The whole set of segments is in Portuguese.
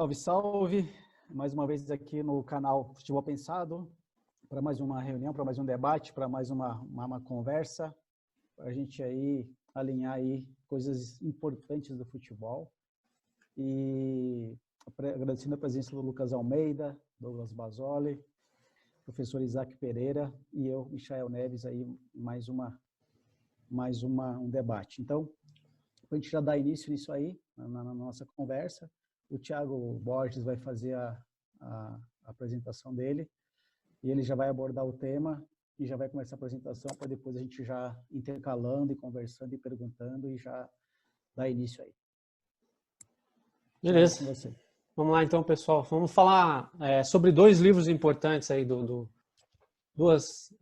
Salve, salve! Mais uma vez aqui no canal Futebol Pensado, para mais uma reunião, para mais um debate, para mais uma conversa, para a gente aí alinhar aí coisas importantes do futebol. E agradecendo a presença do Lucas Almeida, Douglas Basoli, professor Isaac Pereira e eu, Michael Neves, aí um debate. Então, para a gente já dar início nisso aí, na nossa conversa, o Thiago Borges vai fazer a apresentação dele e ele já vai abordar o tema e já vai começar a apresentação para depois a gente já intercalando e conversando e perguntando e já dar início aí. Beleza. Vamos lá então, pessoal. Vamos falar sobre dois livros importantes aí, duas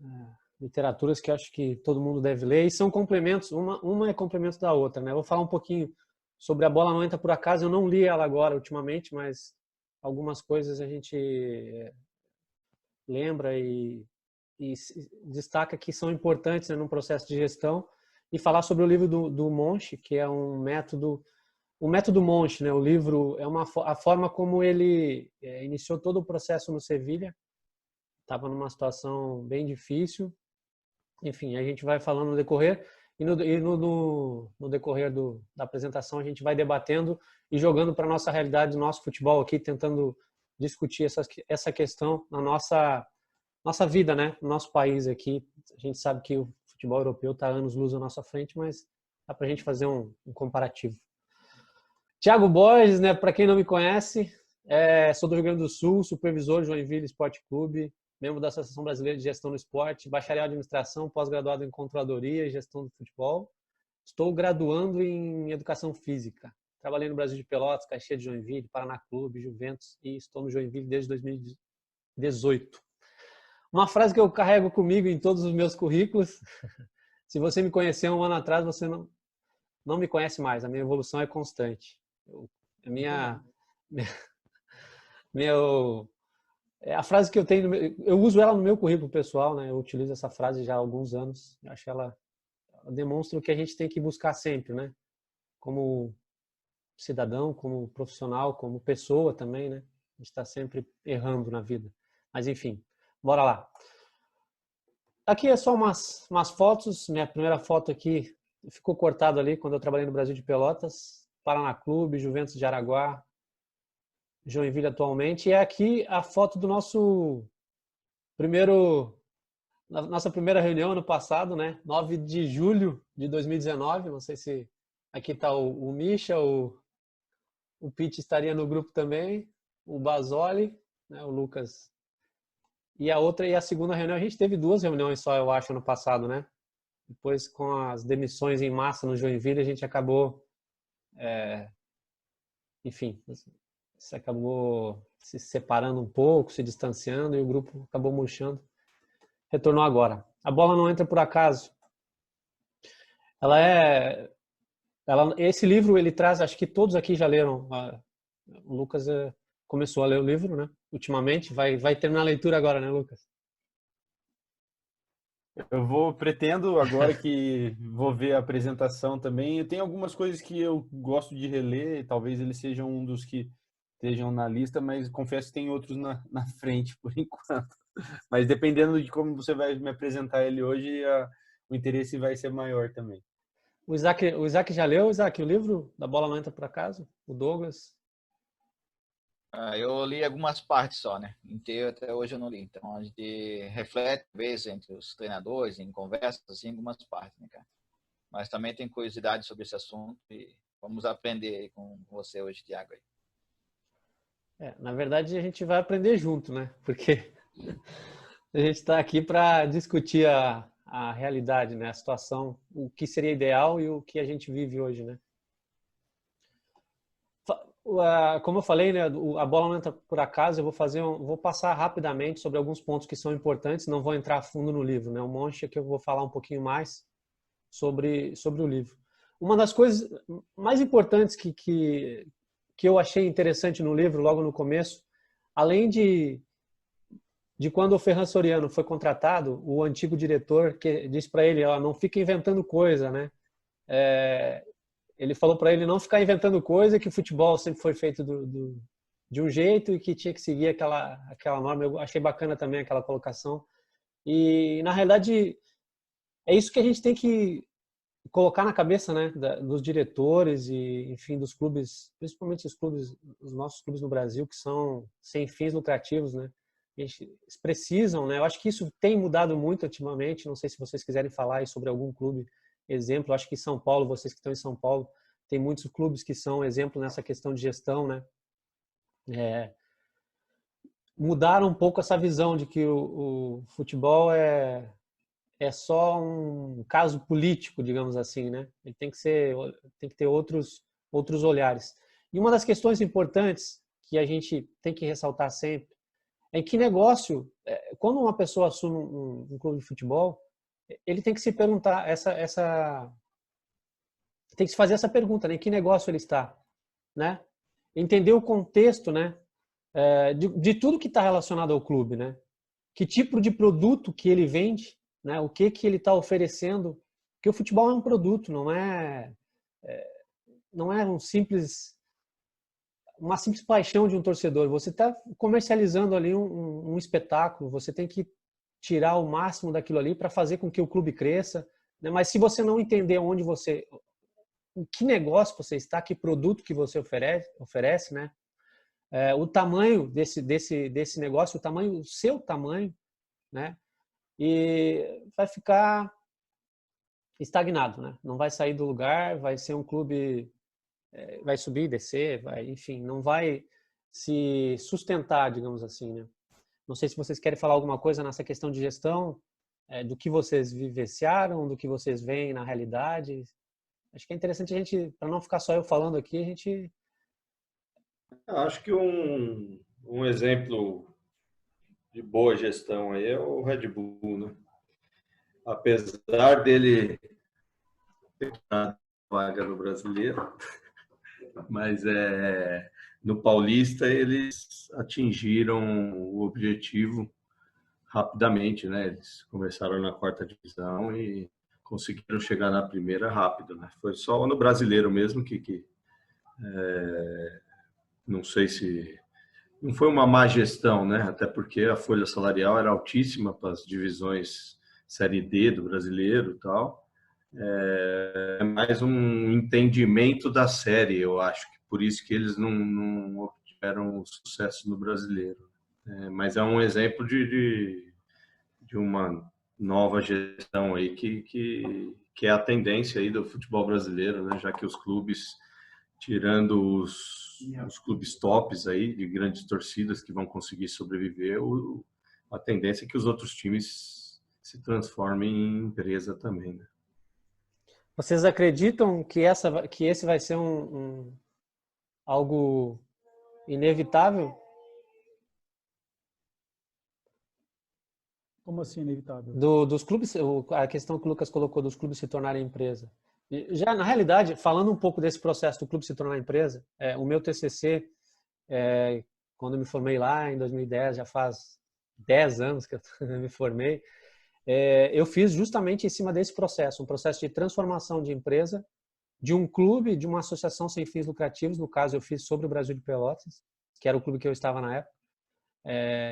literaturas que acho que todo mundo deve ler e são complementos, uma é complemento da outra, né? Eu vou falar um pouquinho sobre A Bola Não Entra por Acaso. Eu não li ela agora ultimamente, mas algumas coisas a gente lembra e destaca que são importantes, né, num processo de gestão, e falar sobre o livro do Monchi, que é o método Monchi, né? O livro é a forma como ele iniciou todo o processo no Sevilha. Estava numa situação bem difícil. Enfim, a gente vai falando no decorrer e no decorrer da apresentação a gente vai debatendo e jogando para a nossa realidade, do nosso futebol aqui, tentando discutir essa questão na nossa vida, né? No nosso país aqui. A gente sabe que o futebol europeu está anos-luz à nossa frente, mas dá para a gente fazer um comparativo. Thiago Borges, né? Para quem não me conhece, sou do Rio Grande do Sul, supervisor Joinville Esporte Clube, membro da Associação Brasileira de Gestão do Esporte, bacharel em administração, pós-graduado em controladoria e gestão do futebol. Estou graduando em educação física. Trabalhei no Brasil de Pelotas, Caxias de Joinville, Paraná Clube, Juventus e estou no Joinville desde 2018. Uma frase que eu carrego comigo em todos os meus currículos: se você me conheceu um ano atrás, você não me conhece mais. A minha evolução é constante. A frase que eu tenho, eu uso ela no meu currículo pessoal, né? Eu utilizo essa frase já há alguns anos. Eu acho que ela demonstra o que a gente tem que buscar sempre, né? Como cidadão, como profissional, como pessoa também, né? A gente está sempre errando na vida. Mas enfim, bora lá. Aqui é só umas fotos. Minha primeira foto aqui ficou cortado ali quando eu trabalhei no Brasil de Pelotas, Paraná Clube, Juventus de Araguá, Joinville atualmente. E é aqui a foto do nossa primeira reunião ano passado, né? 9 de julho de 2019. Não sei se aqui está o Misha, o Pete estaria no grupo também, o Basoli, né? O Lucas. E a segunda reunião, a gente teve 2 reuniões só, eu acho, ano passado, né? Depois, com as demissões em massa no Joinville, a gente acabou, enfim, se acabou se separando um pouco, se distanciando e o grupo acabou murchando. Retornou agora. A Bola Não Entra por Acaso. Esse livro ele traz, acho que todos aqui já leram. O Lucas começou a ler o livro, né? Ultimamente, vai terminar a leitura agora, né, Lucas? Pretendo agora que vou ver a apresentação também. Eu tenho algumas coisas que eu gosto de reler, talvez eles sejam um dos que estejam na lista, mas confesso que tem outros na frente por enquanto. Mas dependendo de como você vai me apresentar ele hoje, o interesse vai ser maior também. O Isaac já leu, Isaac, o livro da Bola Não Entra por Acaso? O Douglas? Eu li algumas partes só, né? Inteiro até hoje eu não li. Então a gente reflete, às vezes, entre os treinadores, em conversas, assim, algumas partes, né, cara? Mas também tem curiosidade sobre esse assunto e vamos aprender aí com você hoje, Thiago. Na verdade, a gente vai aprender junto, né? Porque a gente está aqui para discutir a realidade, né? A situação, o que seria ideal e o que a gente vive hoje, né? Como eu falei, né, a Bola Não Entra por Acaso, eu vou passar rapidamente sobre alguns pontos que são importantes, não vou entrar a fundo no livro, né? O Monchi é que eu vou falar um pouquinho mais sobre o livro. Uma das coisas mais importantes que eu achei interessante no livro, logo no começo, além de quando o Ferran Soriano foi contratado, o antigo diretor que disse para ele, não fica inventando coisa, né? Ele falou para ele não ficar inventando coisa, que o futebol sempre foi feito de um jeito e que tinha que seguir aquela norma. Eu achei bacana também aquela colocação. E, na realidade, é isso que a gente tem que colocar na cabeça, né, dos diretores e, enfim, dos clubes, principalmente os nossos clubes no Brasil, que são sem fins lucrativos, né? Eles precisam, né? Eu acho que isso tem mudado muito ultimamente. Não sei se vocês quiserem falar aí sobre algum clube exemplo. Eu acho que São Paulo, vocês que estão em São Paulo, tem muitos clubes que são exemplo nessa questão de gestão, né? Mudaram um pouco essa visão de que o futebol é só um caso político, digamos assim, né? Ele tem que ter outros olhares. E uma das questões importantes que a gente tem que ressaltar sempre é que negócio, quando uma pessoa assume um clube de futebol, ele tem que se perguntar tem que se fazer essa pergunta, né? Em que negócio ele está, né? Entender o contexto, né? De tudo que está relacionado ao clube, né? Que tipo de produto que ele vende, né? O que ele está oferecendo? Porque o futebol é um produto, não é uma simples paixão de um torcedor. Você está comercializando ali um espetáculo. Você tem que tirar o máximo daquilo ali para fazer com que o clube cresça, né? Mas se você não entender em que negócio você está, que produto que você oferece, né? O tamanho desse negócio, o seu tamanho, né? E vai ficar estagnado, né? Não vai sair do lugar, vai ser um clube, vai subir e descer, enfim, não vai se sustentar, digamos assim, né? Não sei se vocês querem falar alguma coisa nessa questão de gestão, do que vocês vivenciaram, do que vocês veem na realidade. Acho que é interessante a gente, para não ficar só eu falando aqui, a gente... Eu acho que um exemplo de boa gestão aí é o Red Bull, né? Apesar dele ter dado vaga no Brasileiro, mas no Paulista eles atingiram o objetivo rapidamente, né? Eles começaram na 4ª divisão e conseguiram chegar na primeira rápido, né? Foi só no Brasileiro mesmo que não sei se não foi uma má gestão, né? Até porque a folha salarial era altíssima para as divisões Série D do Brasileiro e tal. É mais um entendimento da série, eu acho, que por isso que eles não obtiveram sucesso no Brasileiro. Mas é um exemplo de uma nova gestão aí que é a tendência aí do futebol brasileiro, né? Já que os clubes, tirando os clubes tops aí, de grandes torcidas que vão conseguir sobreviver, a tendência é que os outros times se transformem em empresa também, né? Vocês acreditam que esse vai ser algo inevitável? Como assim, inevitável? Dos clubes, a questão que o Lucas colocou dos clubes se tornarem empresa. E já, na realidade, falando um pouco desse processo do clube se tornar empresa, o meu TCC, quando eu me formei lá em 2010, já faz 10 anos que eu me formei, eu fiz justamente em cima desse processo, um processo de transformação de empresa, de um clube, de uma associação sem fins lucrativos. No caso, eu fiz sobre o Brasil de Pelotas, que era o clube que eu estava na época.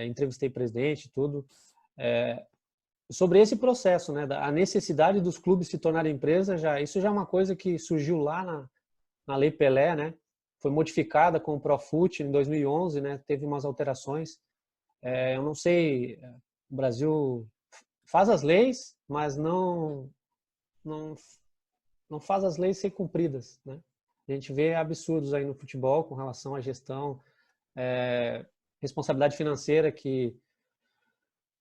Entrevistei presidente, tudo. Sobre esse processo, né, a necessidade dos clubes se tornarem empresa, isso já é uma coisa que surgiu lá na Lei Pelé, né? Foi modificada com o Profut em 2011, né? Teve umas alterações. Eu não sei, o Brasil faz as leis, mas não faz as leis ser cumpridas, né? A gente vê absurdos aí no futebol com relação à gestão, responsabilidade financeira, que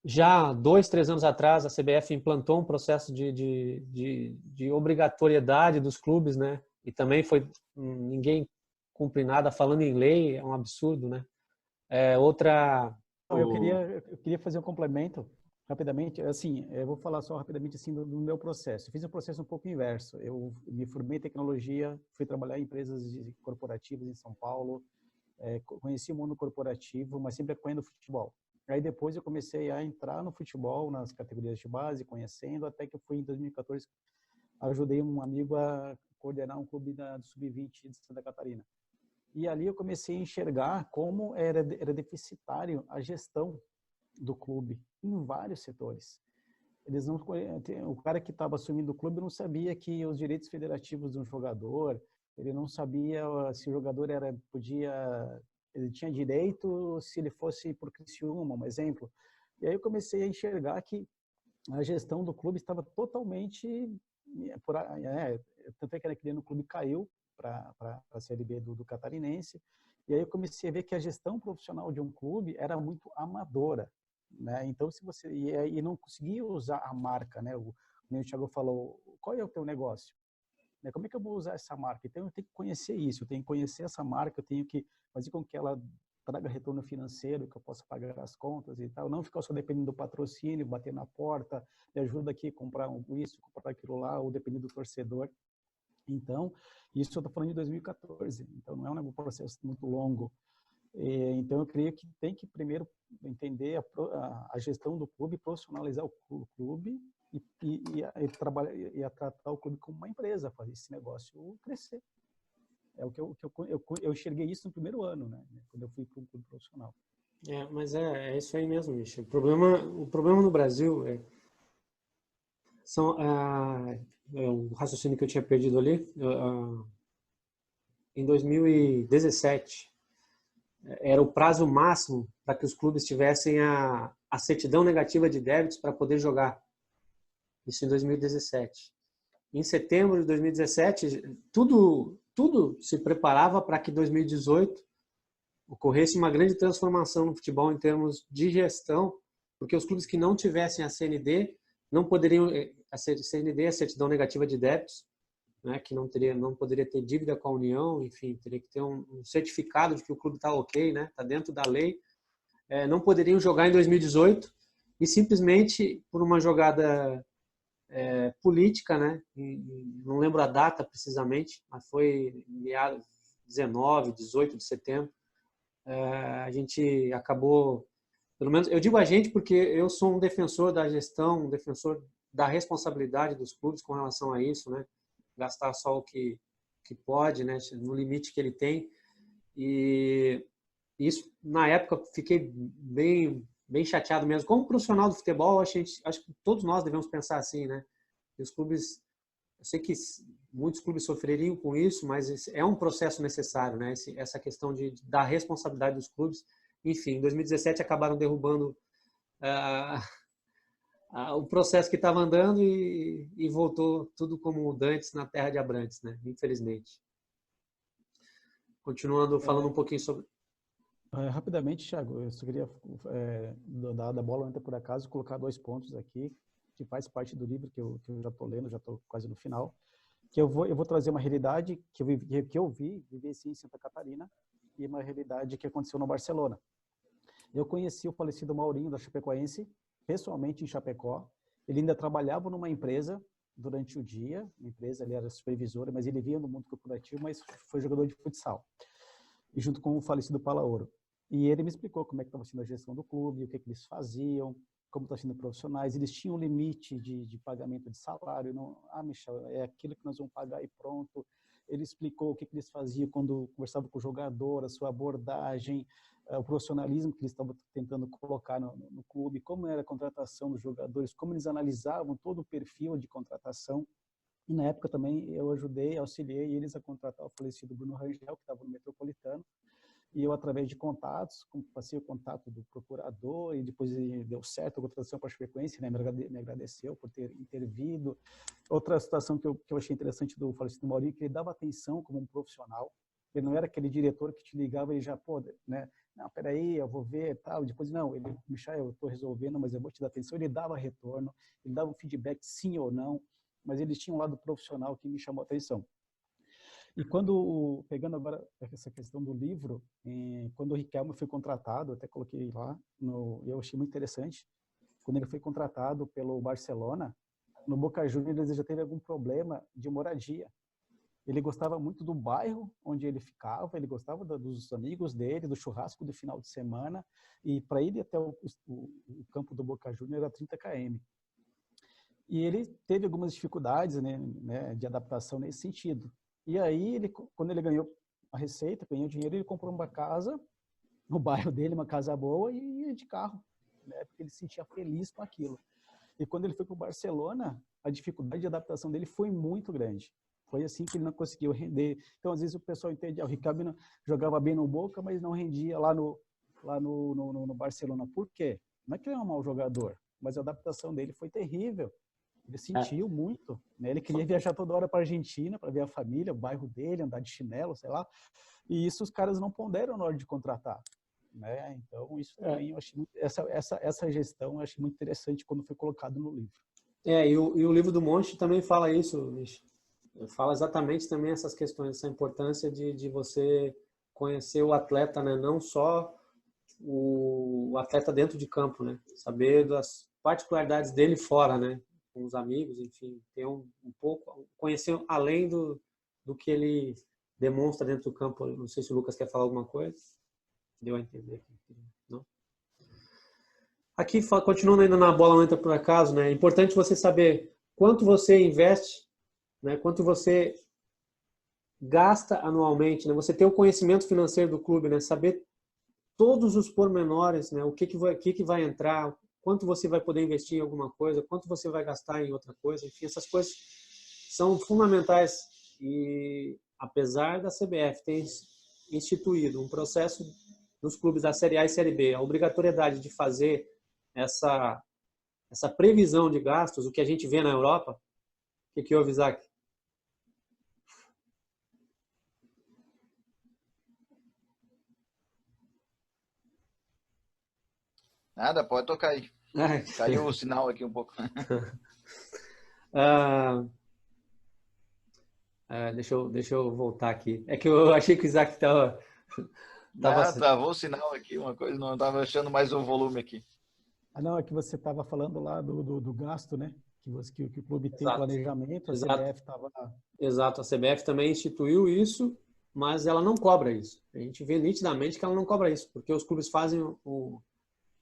já 2, 3 anos atrás a CBF implantou um processo de obrigatoriedade dos clubes, né? E também ninguém cumpre nada. Falando em lei, é um absurdo, né? Eu queria fazer um complemento rapidamente. Assim, eu vou falar só rapidamente assim do meu processo. Eu fiz um processo um pouco inverso. Eu me formei em tecnologia, fui trabalhar em empresas corporativas em São Paulo, conheci o mundo corporativo, mas sempre apoiando o futebol. Aí depois eu comecei a entrar no futebol, nas categorias de base, conhecendo, até que eu fui em 2014, ajudei um amigo a coordenar um clube do Sub-20 de Santa Catarina. E ali eu comecei a enxergar como era deficitário a gestão do clube em vários setores. Eles não, o cara que estava assumindo o clube não sabia que os direitos federativos de um jogador, ele não sabia se o jogador ele tinha direito se ele fosse por Criciúma, um exemplo. E aí eu comecei a enxergar que a gestão do clube estava totalmente tanto é que aquele ano o clube caiu para a Série B do Catarinense. E aí eu comecei a ver que a gestão profissional de um clube era muito amadora, né? Então, se você e não conseguia usar a marca, né? O Thiago falou, qual é o teu negócio? Né? Como é que eu vou usar essa marca? Então, eu tenho que conhecer isso, eu tenho que conhecer essa marca, eu tenho que fazer com que ela traga retorno financeiro, que eu possa pagar as contas e tal. Não ficar só dependendo do patrocínio, bater na porta, me ajuda aqui a comprar isso, comprar aquilo lá, ou dependendo do torcedor. Então, isso eu estou falando de 2014, então não é um processo muito longo. Então, eu creio que tem que primeiro entender a gestão do clube, profissionalizar o clube e tratar o clube como uma empresa, fazer esse negócio crescer. É o que eu enxerguei isso no primeiro ano, né? Quando eu fui para um clube profissional. Mas é isso aí mesmo, Michel. O problema no Brasil são o raciocínio que eu tinha perdido ali. Em 2017, era o prazo máximo para que os clubes tivessem a certidão negativa de débitos para poder jogar. Isso em 2017. Em setembro de 2017, tudo se preparava para que 2018 ocorresse uma grande transformação no futebol em termos de gestão, porque os clubes que não tivessem a CND não poderiam, a CND, a certidão negativa de débitos, né, que não poderia ter dívida com a União, enfim, teria que ter um certificado de que o clube está ok, né, está dentro da lei, não poderiam jogar em 2018 e simplesmente por uma jogada política, né, não lembro a data precisamente, mas foi meados 19, 18 de setembro, a gente acabou, pelo menos eu digo a gente porque eu sou um defensor da gestão, um defensor da responsabilidade dos clubes com relação a isso, né? Gastar só o que pode, né? No limite que ele tem. E isso, na época, fiquei bem chateado mesmo. Como profissional do futebol, acho que todos nós devemos pensar assim, né? E os clubes, eu sei que muitos clubes sofreriam com isso, mas é um processo necessário, né? Essa questão da responsabilidade dos clubes. Enfim, em 2017 acabaram derrubando o processo que estava andando e voltou tudo como dantes na terra de Abrantes, né? Infelizmente. Continuando falando um pouquinho sobre... Rapidamente, Thiago, eu só queria da bola por acaso, colocar 2 pontos aqui, que faz parte do livro que eu já estou lendo, já estou quase no final, que eu vou trazer uma realidade que eu vivi sim em Santa Catarina, e uma realidade que aconteceu no Barcelona. Eu conheci o falecido Maurinho da Chapecoense, pessoalmente em Chapecó. Ele ainda trabalhava numa empresa durante o dia, ele era supervisor, mas ele via no mundo corporativo, mas foi jogador de futsal. E junto com o falecido Palaoro. E ele me explicou como é que estava sendo a gestão do clube, o que eles faziam, como estão sendo profissionais. Eles tinham um limite de pagamento de salário. Não, Michel, é aquilo que nós vamos pagar e pronto. Ele explicou o que eles faziam quando conversavam com o jogador, a sua abordagem, o profissionalismo que eles estavam tentando colocar no clube, como era a contratação dos jogadores, como eles analisavam todo o perfil de contratação. E na época também eu auxiliei eles a contratar o falecido Bruno Rangel, que estava no Metropolitano, e eu, através de contatos, passei o contato do procurador, e depois deu certo a contratação para a Chapecoense, né? Me agradeceu por ter intervido. Outra situação que eu achei interessante do falecido Maurinho, que ele dava atenção como um profissional. Ele não era aquele diretor que te ligava e já, né? Não, peraí, eu vou ver, tal. Depois, não, Michel, eu estou resolvendo, mas eu vou te dar atenção. Ele dava retorno, ele dava um feedback sim ou não, mas eles tinham um lado profissional que me chamou a atenção. E pegando agora essa questão do livro, quando o Riquelme foi contratado, até coloquei lá, eu achei muito interessante, quando ele foi contratado pelo Barcelona, no Boca Juniors ele já teve algum problema de moradia. Ele gostava muito do bairro onde ele ficava, ele gostava dos amigos dele, do churrasco do final de semana, e para ir até o campo do Boca Juniors era 30 km. E ele teve algumas dificuldades, né, de adaptação nesse sentido. E aí, quando ele ganhou a receita, ganhou dinheiro, ele comprou uma casa no bairro dele, uma casa boa, e ia de carro, né? Porque ele se sentia feliz com aquilo. E quando ele foi para o Barcelona, a dificuldade de adaptação dele foi muito grande. Foi assim que ele não conseguiu render. Então, às vezes, o pessoal entende, o Riquelme jogava bem no Boca, mas não rendia lá no Barcelona. Por quê? Não é que ele é um mau jogador, mas a adaptação dele foi terrível. Ele sentiu muito, né? Ele queria viajar toda hora para a Argentina para ver a família, o bairro dele, andar de chinelo, sei lá. E isso os caras não ponderam na hora de contratar, né? Então, isso também eu achei muito, essa gestão eu achei muito interessante quando foi colocado no livro. E o livro do Monchi também fala isso, Mich. Fala exatamente também essas questões, essa importância de você conhecer o atleta, né? Não só o atleta dentro de campo, né? Saber das particularidades dele fora, né? Com os amigos, enfim, ter um pouco, conhecer além do que ele demonstra dentro do campo. Não sei se o Lucas quer falar alguma coisa. Deu a entender? Não? Aqui, continuando ainda na bola não entra por acaso, né? É importante você saber quanto você investe, né? Quanto você gasta anualmente, né? Você ter o conhecimento financeiro do clube, né? Saber todos os pormenores, né? O que vai entrar, quanto você vai poder investir em alguma coisa, quanto você vai gastar em outra coisa, enfim, essas coisas são fundamentais. E apesar da CBF ter instituído um processo nos clubes da Série A e Série B, a obrigatoriedade de fazer essa previsão de gastos, o que a gente vê na Europa, o que houve, Isaac? Nada, pode tocar aí. Caiu o sinal aqui um pouco. Deixa eu voltar aqui. É que eu achei que o Isaac estava... Travou o sinal aqui, uma coisa, não estava achando mais o volume aqui. Não, é que você estava falando lá do gasto, né? Que o clube tem Exato. planejamento, a Exato. CBF estava... Exato, a CBF também instituiu isso, mas ela não cobra isso. A gente vê nitidamente que ela não cobra isso, porque os clubes fazem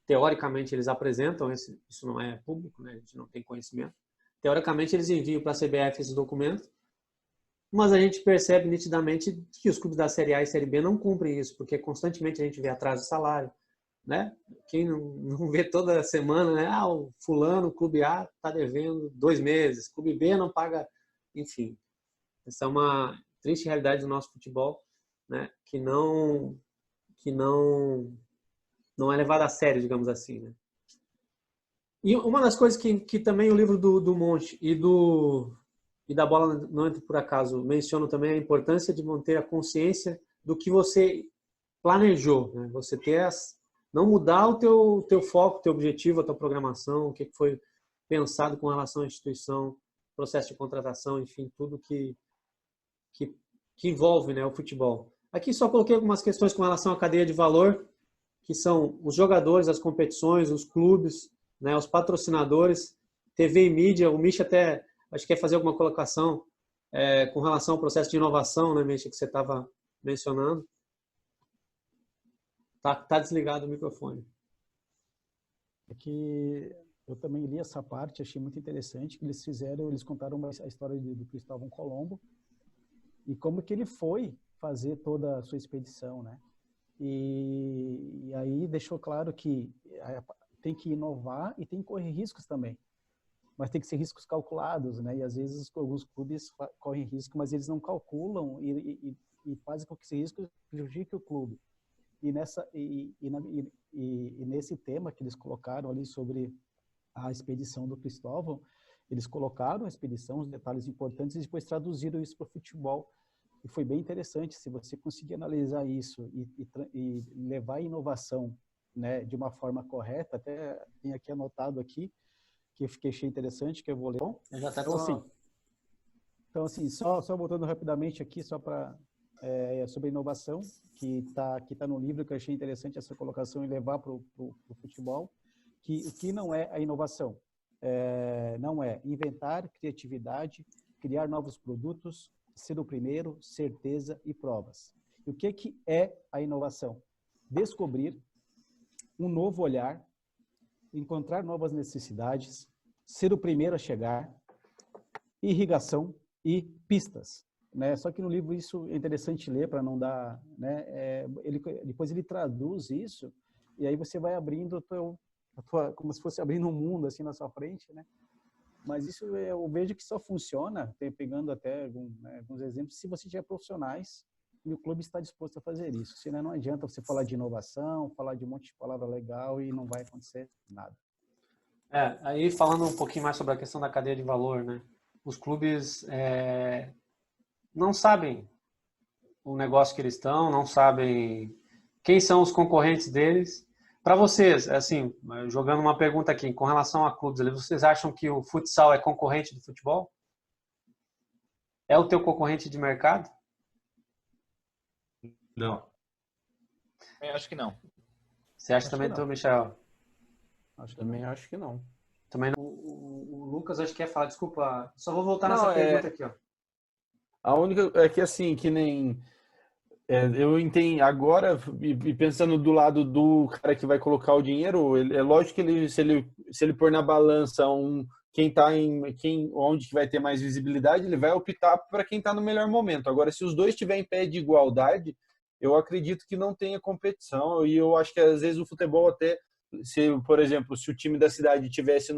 teoricamente, eles apresentam, isso não é público, né? A gente não tem conhecimento. Teoricamente, eles enviam para a CBF esse documento, mas a gente percebe nitidamente que os clubes da Série A e Série B não cumprem isso, porque constantemente a gente vê atraso de salário, né? Quem não vê toda semana, né? O fulano, o clube A está devendo 2 meses, clube B não paga, enfim. Essa é uma triste realidade do nosso futebol, né? Que não é levada a sério, digamos assim, né? E uma das coisas que também o livro do Monchi e da bola não entra por acaso mencionam também a importância de manter a consciência do que você planejou, né? Você não mudar o teu foco, o teu objetivo, a tua programação, o que foi pensado com relação à instituição, processo de contratação, enfim, tudo que envolve, né, o futebol. Aqui só coloquei algumas questões com relação à cadeia de valor, que são os jogadores, as competições, os clubes, né, os patrocinadores, TV e mídia. O Misha até acho que quer fazer alguma colocação com relação ao processo de inovação, né, Misha, que você estava mencionando. Tá desligado o microfone. É que eu também li essa parte, achei muito interessante que eles contaram a história do Cristóvão Colombo e como que ele foi fazer toda a sua expedição, né? E aí deixou claro que tem que inovar e tem que correr riscos também. Mas tem que ser riscos calculados, né? E às vezes alguns clubes correm risco, mas eles não calculam e fazem com que esse risco prejudique o clube. E nesse tema que eles colocaram ali sobre a expedição do Cristóvão, eles colocaram a expedição, os detalhes importantes, e depois traduziram isso para o futebol. E foi bem interessante, se você conseguir analisar isso e levar a inovação, né, de uma forma correta, até tem aqui anotado aqui, que eu achei interessante, que eu vou ler. Bom, então, assim, só voltando rapidamente aqui, só para... sobre a inovação, que tá no livro, que eu achei interessante essa colocação e levar para o futebol, que o que não é a inovação? Não é inventar, criatividade, criar novos produtos, ser o primeiro, certeza e provas. E o que é a inovação? Descobrir um novo olhar, encontrar novas necessidades, ser o primeiro a chegar, irrigação e pistas. né? Só que no livro isso é interessante ler para não dar, né? Depois ele traduz isso e aí você vai abrindo como se fosse abrindo um mundo assim na sua frente, né? Mas isso eu vejo que só funciona, pegando até alguns exemplos, se você tiver profissionais e o clube está disposto a fazer isso. Senão não adianta você falar de inovação, falar de um monte de palavra legal e não vai acontecer nada. Aí falando um pouquinho mais sobre a questão da cadeia de valor, né? Os clubes não sabem o negócio que eles estão, não sabem quem são os concorrentes deles. Para vocês, assim, jogando uma pergunta aqui, com relação a clubes, vocês acham que o futsal é concorrente do futebol? É o teu concorrente de mercado? Não. Eu acho que não. Você acha também, então, Michel? Também acho que não. Também não. O Lucas acho que quer falar, desculpa, só vou voltar nessa pergunta aqui, ó. A única é que assim, que nem eu entendo agora, e pensando do lado do cara que vai colocar o dinheiro, é lógico que se ele pôr na balança onde que vai ter mais visibilidade, ele vai optar para quem está no melhor momento. Agora, se os dois estiverem em pé de igualdade, eu acredito que não tenha competição, e eu acho que às vezes o futebol até, por exemplo, se o time da cidade tivesse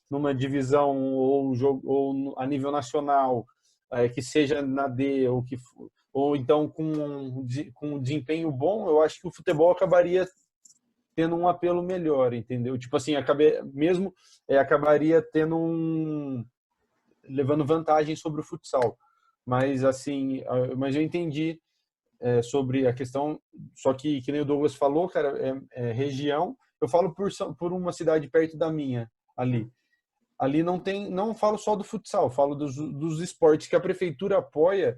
numa divisão ou a nível nacional, que seja na D ou então com um desempenho bom, eu acho que o futebol acabaria tendo um apelo melhor, entendeu? Tipo assim, acabaria levando vantagem sobre o futsal. Mas assim, mas eu entendi sobre a questão, só que nem o Douglas falou, cara, região. Eu falo por uma cidade perto da minha ali. Ali não falo só do futsal, falo dos esportes que a prefeitura apoia.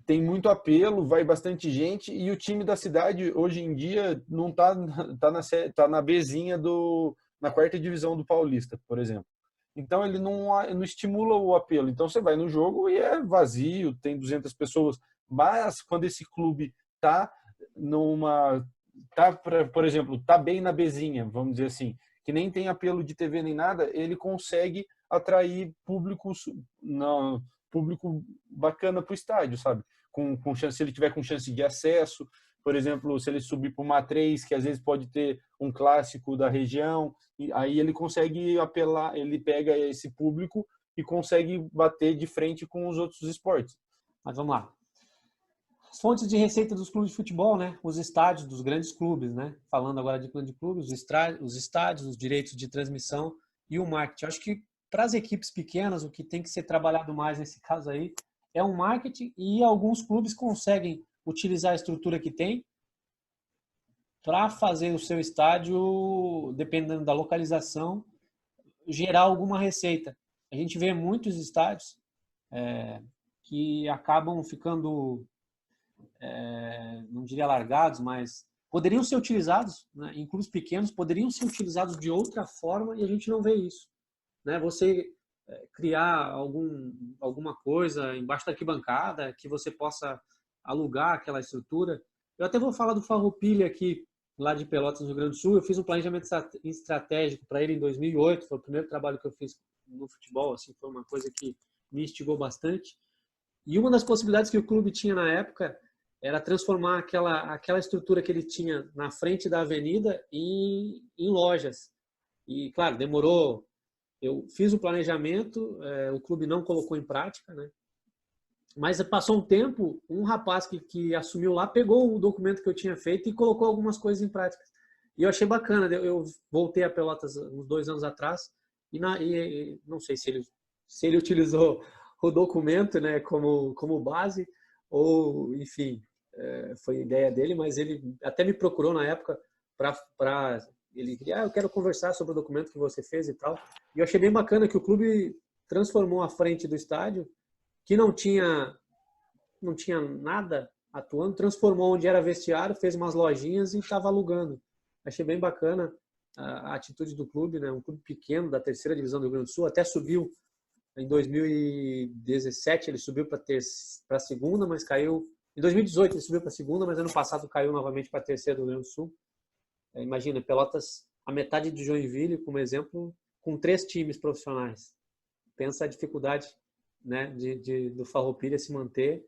Tem muito apelo, vai bastante gente, e o time da cidade hoje em dia não tá na Bzinha na quarta divisão do Paulista, por exemplo. Então ele não estimula o apelo. Então você vai no jogo e é vazio, tem 200 pessoas, mas quando esse clube por exemplo, tá bem na Bzinha, vamos dizer assim, que nem tem apelo de TV nem nada, ele consegue atrair público bacana para o estádio, sabe? Com chance, se ele tiver com chance de acesso, por exemplo, se ele subir para uma 3, que às vezes pode ter um clássico da região, e aí ele consegue apelar, ele pega esse público e consegue bater de frente com os outros esportes. Mas vamos lá. As fontes de receita dos clubes de futebol, né? Os estádios dos grandes clubes, né? Falando agora de plano de clubes, os estádios, os direitos de transmissão e o marketing. Eu acho que para as equipes pequenas, o que tem que ser trabalhado mais nesse caso aí é um marketing, e alguns clubes conseguem utilizar a estrutura que tem para fazer o seu estádio, dependendo da localização, gerar alguma receita. A gente vê muitos estádios que acabam ficando, não diria largados, mas poderiam ser utilizados, né, em clubes pequenos, poderiam ser utilizados de outra forma, e a gente não vê isso. Né? Você criar alguma coisa embaixo da arquibancada que você possa alugar aquela estrutura. Eu até vou falar do Farroupilha aqui, lá de Pelotas, no Rio Grande do Sul. Eu fiz um planejamento estratégico para ele em 2008, foi o primeiro trabalho que eu fiz no futebol, assim, foi uma coisa que me instigou bastante. E uma das possibilidades que o clube tinha na época era transformar aquela estrutura que ele tinha na frente da avenida em lojas. E, claro, demorou. Eu fiz o planejamento, o clube não colocou em prática, né? Mas passou um tempo, um rapaz que assumiu lá pegou o documento que eu tinha feito e colocou algumas coisas em prática. E eu achei bacana. Eu voltei a Pelotas uns 2 anos atrás e não sei se ele utilizou o documento, né, como base ou, enfim, foi ideia dele, mas ele até me procurou na época para ele queria, eu quero conversar sobre o documento que você fez e tal. E eu achei bem bacana que o clube transformou a frente do estádio, que não tinha nada atuando, transformou onde era vestiário, fez umas lojinhas e estava alugando. Achei bem bacana a atitude do clube, né? Um clube pequeno da 3ª divisão do Rio Grande do Sul, até subiu em 2017, ele subiu para a 2ª, mas caiu. Em 2018 ele subiu para a 2ª, mas ano passado caiu novamente para a 3ª do Rio Grande do Sul. Imagina, Pelotas, a metade de Joinville, como exemplo, com 3 times profissionais. Pensa a dificuldade né, do Farroupilha se manter,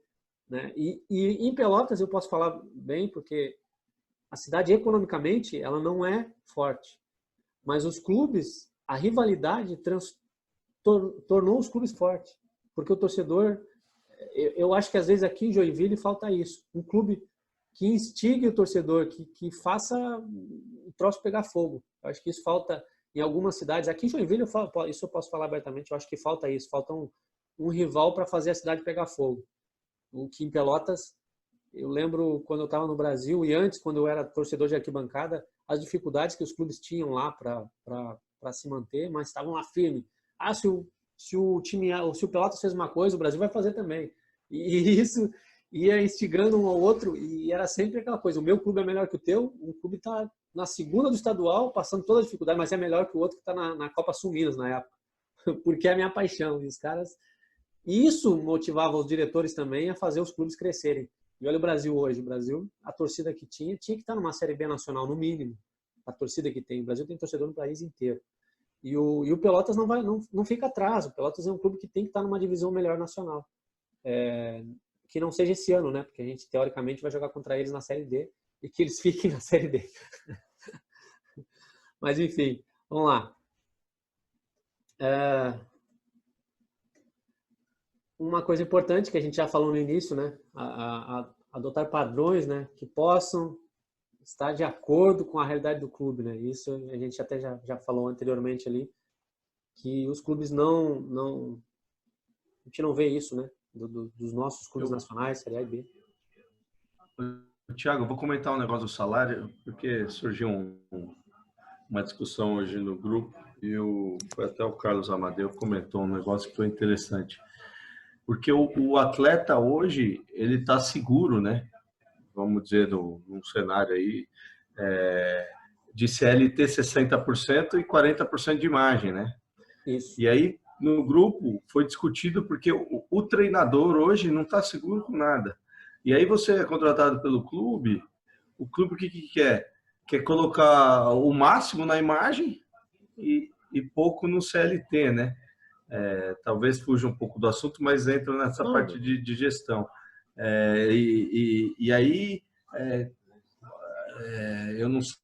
né? E em Pelotas eu posso falar bem, porque a cidade economicamente ela não é forte, mas os clubes, a rivalidade tornou os clubes fortes, porque o torcedor, eu acho que às vezes aqui em Joinville falta isso, um clube que instigue o torcedor, que faça o troço pegar fogo. Eu acho que isso falta em algumas cidades. Aqui em Joinville, isso eu posso falar abertamente, eu acho que falta isso, falta um rival para fazer a cidade pegar fogo. O que em Pelotas, eu lembro quando eu estava no Brasil e antes, quando eu era torcedor de arquibancada, as dificuldades que os clubes tinham lá para se manter, mas estavam lá firme. Ah, se o Pelotas fez uma coisa, o Brasil vai fazer também. E isso ia instigando um ao outro e era sempre aquela coisa, o meu clube é melhor que o teu, o clube está na segunda do estadual, passando toda a dificuldade, mas é melhor que o outro que está na Copa Sul Minas na época, porque é a minha paixão. E os caras... E isso motivava os diretores também a fazer os clubes crescerem. E olha o Brasil hoje, o Brasil, a torcida que tinha que estar numa Série B nacional, no mínimo, a torcida que tem. O Brasil tem torcedor no país inteiro. E o Pelotas não fica atrás, o Pelotas é um clube que tem que estar numa divisão melhor nacional. Que não seja esse ano, né? Porque a gente, teoricamente, vai jogar contra eles na Série D e que eles fiquem na Série D. Mas, enfim, vamos lá. Uma coisa importante que a gente já falou no início, né? Adotar padrões, né? Que possam estar de acordo com a realidade do clube, né? Isso a gente até já falou anteriormente ali, que os clubes a gente não vê isso, né? Dos nossos clubes nacionais, Série A e B. Tiago, eu vou comentar um negócio do salário, porque surgiu uma discussão hoje no grupo e foi até o Carlos Amadeu comentou um negócio que foi interessante. Porque o atleta hoje, ele está seguro, né? Vamos dizer, num cenário aí de CLT 60% e 40% de imagem, né? Isso. E aí, no grupo, foi discutido porque o treinador hoje não está seguro com nada. E aí você é contratado pelo clube, o clube o que quer? Quer colocar o máximo na imagem e pouco no CLT, né? Talvez fuja um pouco do assunto, mas entra nessa parte de gestão. E aí, eu não sei.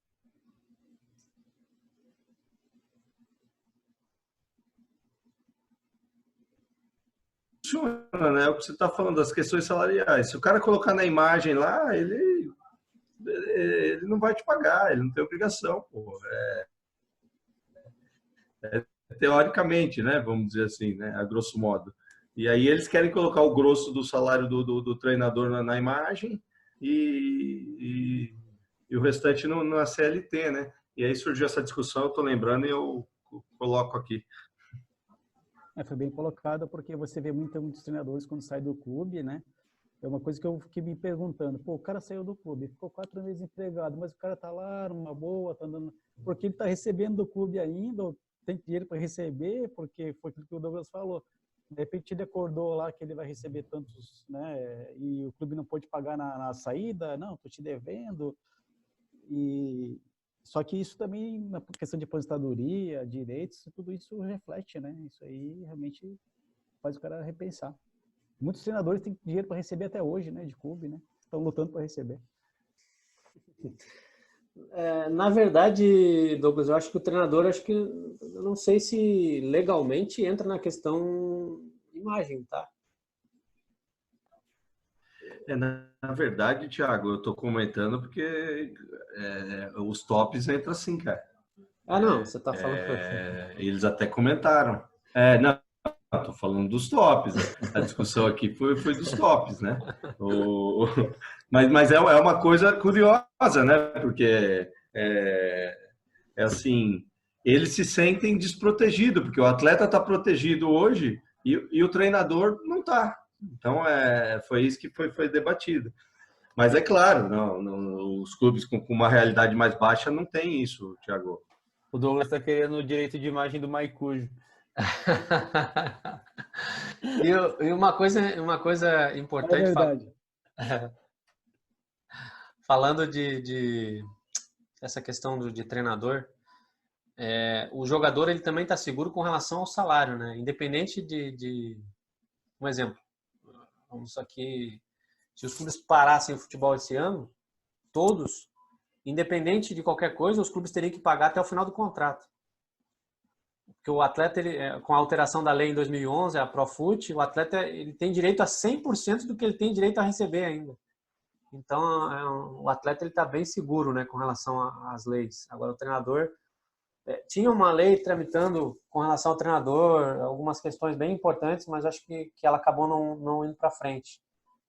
Funciona, né? O que você está falando das questões salariais. Se o cara colocar na imagem lá, ele não vai te pagar, ele não tem obrigação, pô. Teoricamente, né? Vamos dizer assim, né? A grosso modo. E aí eles querem colocar o grosso do salário do treinador na imagem e o restante na CLT, né? E aí surgiu essa discussão, eu estou lembrando e eu coloco aqui. Foi bem colocado, porque você vê muitos treinadores quando saem do clube, né? É uma coisa que eu fiquei me perguntando. Pô, o cara saiu do clube, ficou 4 meses empregado, mas o cara tá lá numa boa, tá andando... Porque ele tá recebendo do clube ainda, ou tem dinheiro para receber, porque foi aquilo que o Douglas falou. De repente ele acordou lá que ele vai receber tantos, né? E o clube não pode pagar na saída, não, tô te devendo. E só que isso também, na questão de aposentadoria, direitos, tudo isso reflete, né? Isso aí realmente faz o cara repensar. Muitos treinadores têm dinheiro para receber até hoje, né? De clube, né? Estão lutando para receber. Na verdade, Douglas, eu acho que o treinador, eu não sei se legalmente entra na questão imagem, tá? Na verdade, Thiago, eu estou comentando porque os tops entram assim, cara. Não, você está falando... Eles até comentaram. Não, estou falando dos tops. A discussão aqui foi dos tops, né? Mas é uma coisa curiosa, né? Porque assim, eles se sentem desprotegidos, porque o atleta está protegido hoje e o treinador não está. Então, foi isso que foi debatido. Mas é claro, os clubes com uma realidade mais baixa não tem isso, Thiago. O Douglas está querendo o direito de imagem do Maicujo. E uma coisa importante... É verdade. Falando de essa questão de treinador, o jogador ele também está seguro com relação ao salário, né? Independente um exemplo. Vamos aqui, se os clubes parassem o futebol esse ano, todos, independente de qualquer coisa, os clubes teriam que pagar até o final do contrato. Porque o atleta, com a alteração da lei em 2011, a Profut, o atleta ele tem direito a 100% do que ele tem direito a receber ainda. Então, o atleta ele está bem seguro, né, com relação às leis. Agora, o treinador... tinha uma lei tramitando com relação ao treinador, algumas questões bem importantes, mas acho que ela acabou não indo para frente.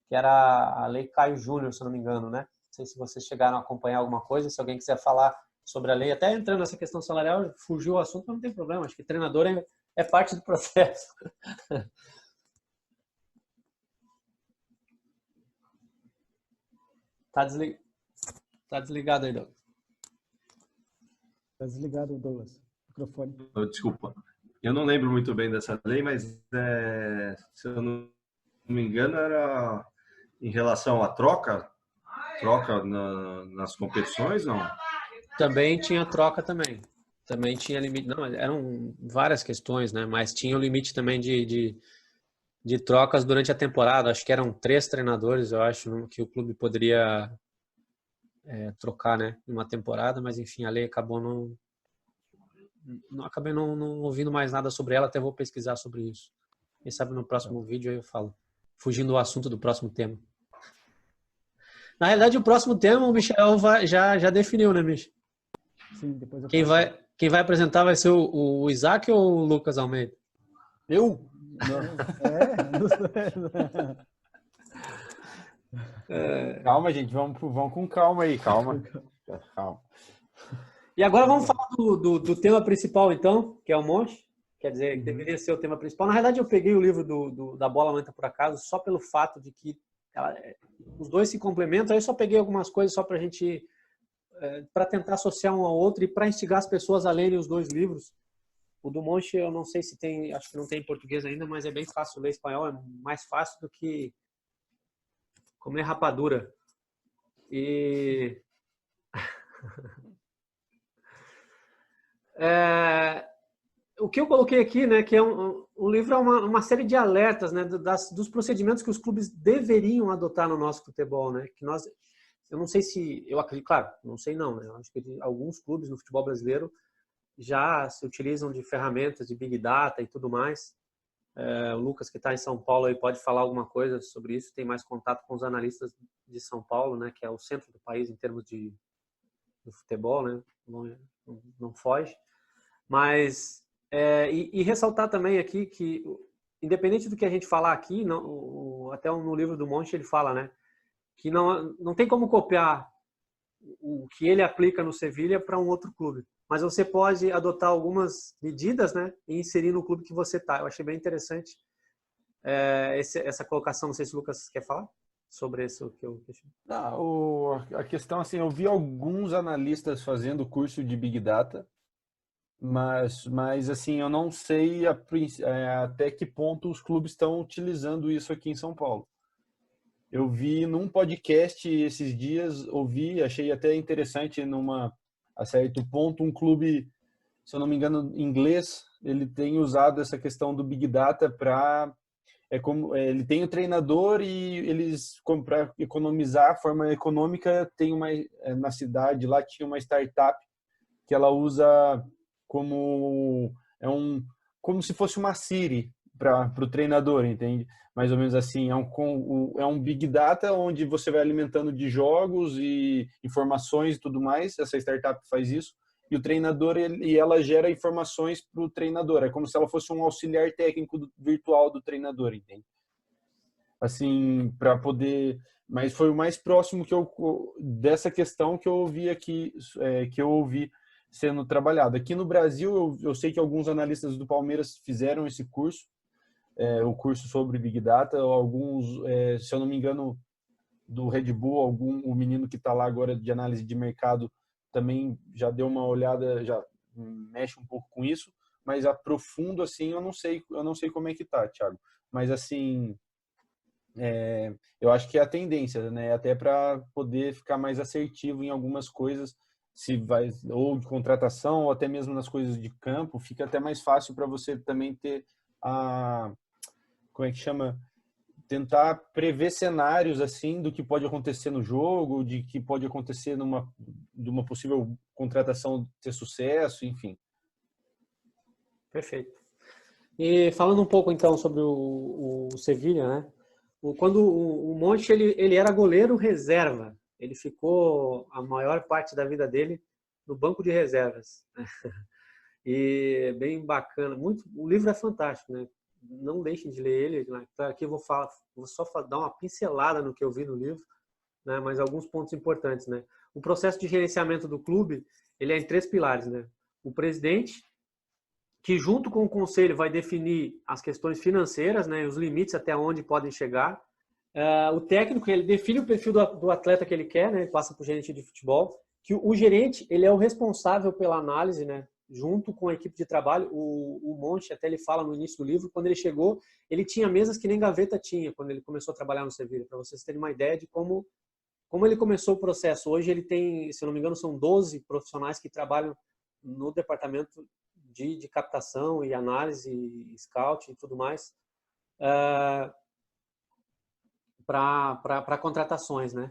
Que era a lei Caio Júnior, se eu não me engano, né? Não sei se vocês chegaram a acompanhar alguma coisa, se alguém quiser falar sobre a lei, até entrando nessa questão salarial, fugiu o assunto, mas não tem problema, acho que treinador é parte do processo. Tá desligado aí, Douglas. Tá desligado, Douglas. Microfone. Desculpa. Eu não lembro muito bem dessa lei, mas se eu não me engano era em relação à troca nas competições, não? Também tinha troca também. Também tinha limite. Não, eram várias questões, né? Mas tinha o limite também de trocas durante a temporada. Acho que eram 3 treinadores, eu acho, que o clube poderia trocar, né? Em uma temporada, mas enfim, a lei acabou acabei não ouvindo mais nada sobre ela, até vou pesquisar sobre isso. Quem sabe no próximo vídeo aí eu falo. Fugindo do assunto do próximo tema. Na realidade, o próximo tema o Michel já definiu, né, Michel? Sim, depois eu Quem vai apresentar vai ser o Isaac ou o Lucas Almeida? Eu? Calma, gente, vamos com calma aí, calma. E agora vamos falar do tema principal, então, que é o Monchi. Quer dizer, que deveria ser o tema principal. Na verdade, eu peguei o livro da Bola Não Entra Por Acaso só pelo fato de que os dois se complementam. Aí eu só peguei algumas coisas só para a gente... para tentar associar um ao outro e para instigar as pessoas a lerem os 2 livros. O do Monchi, eu não sei se tem... Acho que não tem em português ainda, mas é bem fácil ler espanhol. É mais fácil do que comer rapadura. E... o que eu coloquei aqui, né, que é um livro é uma série de alertas, né, dos procedimentos que os clubes deveriam adotar no nosso futebol, né, que eu não sei se, eu acredito, claro, não sei não, né, eu acho que alguns clubes no futebol brasileiro já se utilizam de ferramentas de Big Data e tudo mais. O Lucas, que está em São Paulo, aí pode falar alguma coisa sobre isso, tem mais contato com os analistas de São Paulo, né, que é o centro do país em termos do futebol, né, não foge. Mas, e ressaltar também aqui que, independente do que a gente falar aqui, até no livro do Monchi ele fala, né, que não tem como copiar o que ele aplica no Sevilha para um outro clube. Mas você pode adotar algumas medidas, né, e inserir no clube que você está. Eu achei bem interessante essa colocação. Não sei se o Lucas quer falar sobre isso que eu deixei. A questão, assim, eu vi alguns analistas fazendo curso de Big Data, mas assim, eu não sei até que ponto os clubes estão utilizando isso aqui em São Paulo. Eu vi num podcast esses dias, achei até interessante a certo ponto, um clube, se eu não me engano, inglês, ele tem usado essa questão do Big Data para... ele tem o treinador e eles, para economizar a forma econômica, tem na cidade lá tinha uma startup que ela usa como se fosse uma Siri para o treinador, entende? Mais ou menos assim, é um Big Data onde você vai alimentando de jogos e informações e tudo mais. Essa startup faz isso. E o treinador, ela gera informações para o treinador. É como se ela fosse um auxiliar técnico virtual do treinador, entende? Assim, para poder... Mas foi o mais próximo dessa questão que eu ouvi aqui, que eu ouvi sendo trabalhado. Aqui no Brasil, eu sei que alguns analistas do Palmeiras fizeram esse curso, o curso sobre Big Data. Alguns, se eu não me engano, do Red Bull, o menino que está lá agora de análise de mercado também já deu uma olhada, já mexe um pouco com isso, mas aprofundo assim, eu não sei como é que tá, Thiago. Mas assim, eu acho que é a tendência, né? Até para poder ficar mais assertivo em algumas coisas, ou de contratação, ou até mesmo nas coisas de campo, fica até mais fácil para você também ter como é que chama? Tentar prever cenários assim do que pode acontecer no jogo, de que pode acontecer de uma possível contratação ter sucesso, enfim. Perfeito. E falando um pouco então sobre o Sevilla, né? Quando o Monchi ele era goleiro reserva, ele ficou a maior parte da vida dele no banco de reservas. E bem bacana, o livro é fantástico, né? Não deixem de ler ele. Né? Aqui eu vou só dar uma pincelada no que eu vi no livro, né? Mas alguns pontos importantes, né? O processo de gerenciamento do clube ele é em 3 pilares, né? O presidente, que junto com o conselho vai definir as questões financeiras, né, os limites até onde podem chegar. O técnico, ele define o perfil do atleta que ele quer, né, ele passa para o gerente de futebol, que o gerente, ele é o responsável pela análise, né, junto com a equipe de trabalho. O Monchi, até ele fala no início do livro, quando ele chegou, ele tinha mesas que nem gaveta tinha, quando ele começou a trabalhar no Sevilla, para vocês terem uma ideia de como ele começou o processo. Hoje ele tem, se eu não me engano, são 12 profissionais que trabalham no departamento de captação e análise, e scout e tudo mais, para contratações, né?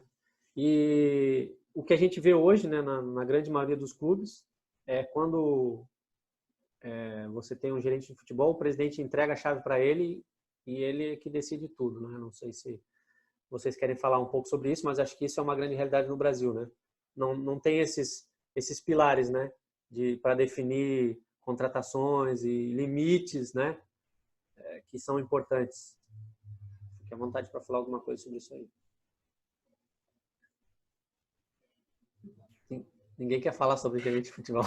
E o que a gente vê hoje, né, na grande maioria dos clubes, é quando você tem um gerente de futebol, o presidente entrega a chave para ele e ele é que decide tudo, né? Não sei se vocês querem falar um pouco sobre isso, mas acho que isso é uma grande realidade no Brasil, né? Não tem esses pilares, né, para definir contratações e limites, né, que são importantes. Fique à vontade para falar alguma coisa sobre isso aí. Ninguém quer falar sobre gerente de futebol.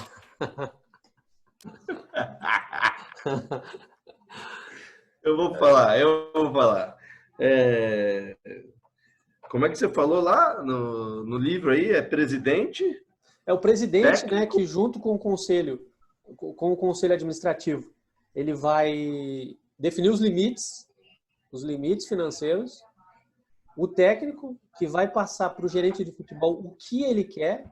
Eu vou falar. Como é que você falou lá no livro aí? É presidente? É o presidente, técnico? Né, que junto com o conselho administrativo, ele vai definir os limites financeiros. O técnico, que vai passar para o gerente de futebol o que ele quer,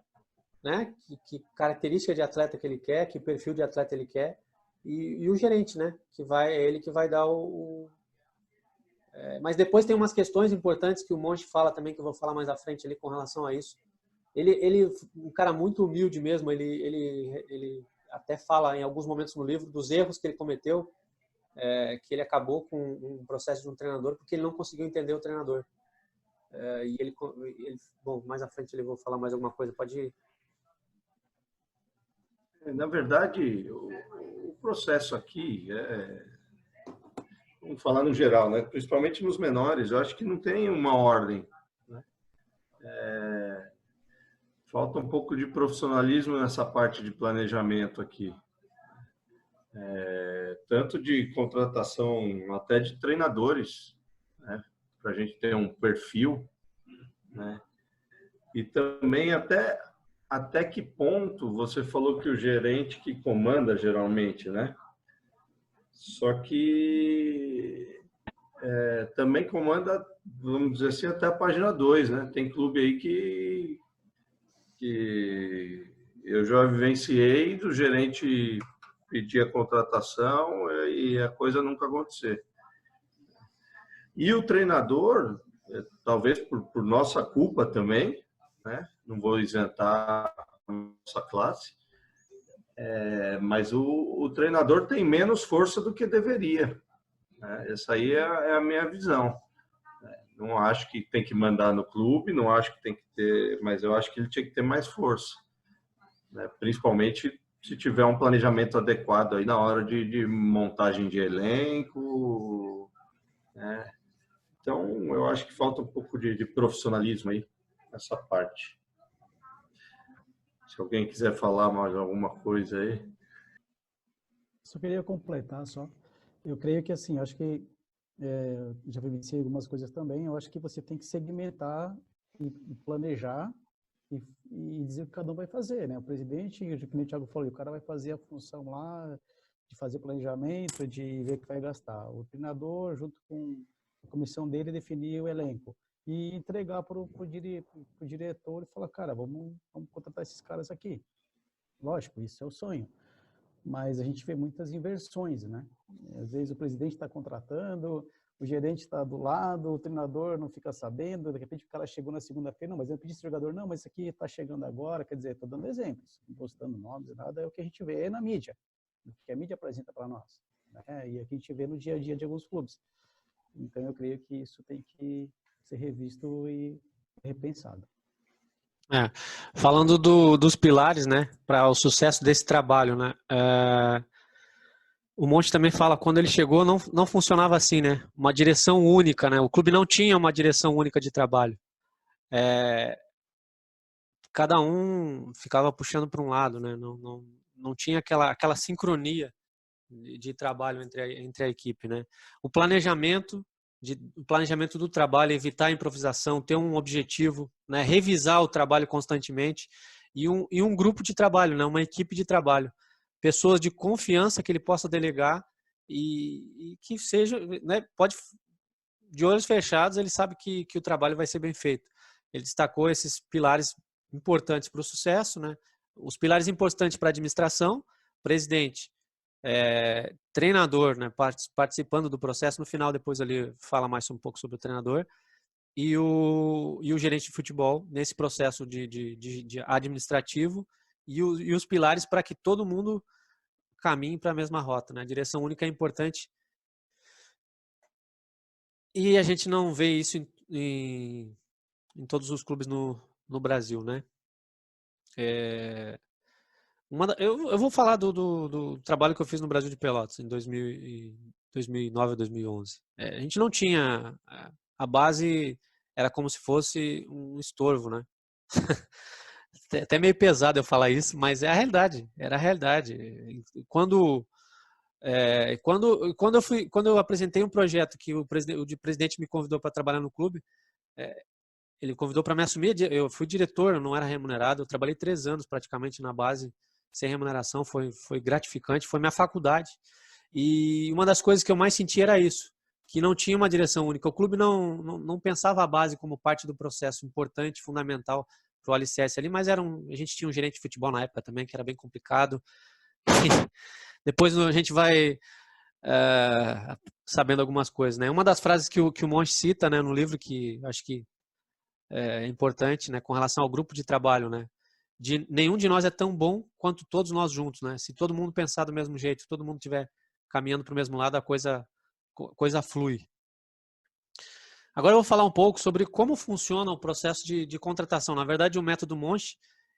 né? Que característica de atleta que ele quer, que perfil de atleta ele quer, e o gerente, né? Ele que vai dar mas depois tem umas questões importantes que o Monchi fala também, que eu vou falar mais à frente ali com relação a isso. Ele um cara muito humilde mesmo, ele até fala em alguns momentos no livro dos erros que ele cometeu, que ele acabou com um processo de um treinador porque ele não conseguiu entender o treinador. E ele, bom, mais à frente ele vou falar mais alguma coisa, pode ir. Na verdade, o processo aqui vamos falar no geral, né? Principalmente nos menores, eu acho que não tem uma ordem, né? Falta um pouco de profissionalismo nessa parte de planejamento aqui. Tanto de contratação até de treinadores, né? Para a gente ter um perfil, né? E também até que ponto você falou que o gerente que comanda geralmente, né? Só que também comanda, vamos dizer assim, até a página 2, né? Tem clube aí que eu já vivenciei do gerente pedir a contratação e a coisa nunca acontecer. E o treinador, talvez por nossa culpa também, né? Não vou isentar a nossa classe, mas o treinador tem menos força do que deveria. Né? Essa aí é a minha visão. Não acho que tem que mandar no clube, não acho que tem que ter, mas eu acho que ele tinha que ter mais força, né? Principalmente se tiver um planejamento adequado aí na hora de montagem de elenco, né? Então, eu acho que falta um pouco de profissionalismo aí nessa parte. Se alguém quiser falar mais alguma coisa aí. Só queria completar só. Eu creio que assim, acho que já vivenciei algumas coisas também. Eu acho que você tem que segmentar e planejar e dizer o que cada um vai fazer, né? O presidente, como o Thiago falou, o cara vai fazer a função lá de fazer planejamento, de ver o que vai gastar. O treinador, junto com a comissão dele, definir o elenco e entregar para o diretor e falar, cara, vamos contratar esses caras aqui. Lógico, isso é o sonho. Mas a gente vê muitas inversões, né? Às vezes o presidente está contratando, o gerente está do lado, o treinador não fica sabendo, de repente o cara chegou na segunda-feira, não, mas eu pedi esse jogador, não, mas isso aqui está chegando agora, quer dizer, estou dando exemplos, não estou citando nomes, nada, é o que a gente vê na mídia, o que a mídia apresenta para nós, né? E aqui a gente vê no dia a dia de alguns clubes. Então eu creio que isso tem que ser revisto e repensado. Falando dos pilares, né, para o sucesso desse trabalho, né, o Monte também fala, quando ele chegou não funcionava assim, né, uma direção única, né, o clube não tinha uma direção única de trabalho, cada um ficava puxando para um lado, né, não tinha aquela sincronia de trabalho entre a equipe, né, o planejamento do trabalho, evitar a improvisação, ter um objetivo, né, revisar o trabalho constantemente e um grupo de trabalho, né, uma equipe de trabalho, pessoas de confiança que ele possa delegar e que seja, né, pode de olhos fechados, ele sabe que o trabalho vai ser bem feito. Ele destacou esses pilares importantes para o sucesso, né, os pilares importantes para a administração, presidente, treinador, né, participando do processo. No final, depois ali fala mais um pouco sobre o treinador e o gerente de futebol nesse processo de administrativo e os pilares para que todo mundo caminhe para a mesma rota, né? A direção única é importante e a gente não vê isso em todos os clubes no Brasil, né? Eu vou falar do trabalho que eu fiz no Brasil de Pelotas em 2009 a 2011. A gente não tinha... A base era como se fosse um estorvo, né? Até meio pesado eu falar isso, mas é a realidade. Era a realidade. Quando eu apresentei um projeto que o presidente me convidou para trabalhar no clube, ele convidou para me assumir. Eu fui diretor, eu não era remunerado. Eu trabalhei 3 anos praticamente na base sem remuneração. Foi gratificante, foi minha faculdade. E uma das coisas que eu mais senti era isso, que não tinha uma direção única. O clube não pensava a base como parte do processo importante, fundamental para o alicerce ali, mas a gente tinha um gerente de futebol na época também, que era bem complicado. Depois a gente vai sabendo algumas coisas, né? Uma das frases que o Monge cita, né, no livro, que acho que é importante, né, com relação ao grupo de trabalho, né? Nenhum de nós é tão bom quanto todos nós juntos, né? Se todo mundo pensar do mesmo jeito, se todo mundo estiver caminhando para o mesmo lado, a coisa flui. Agora eu vou falar um pouco sobre como funciona o processo de contratação. Na verdade, o método Monge,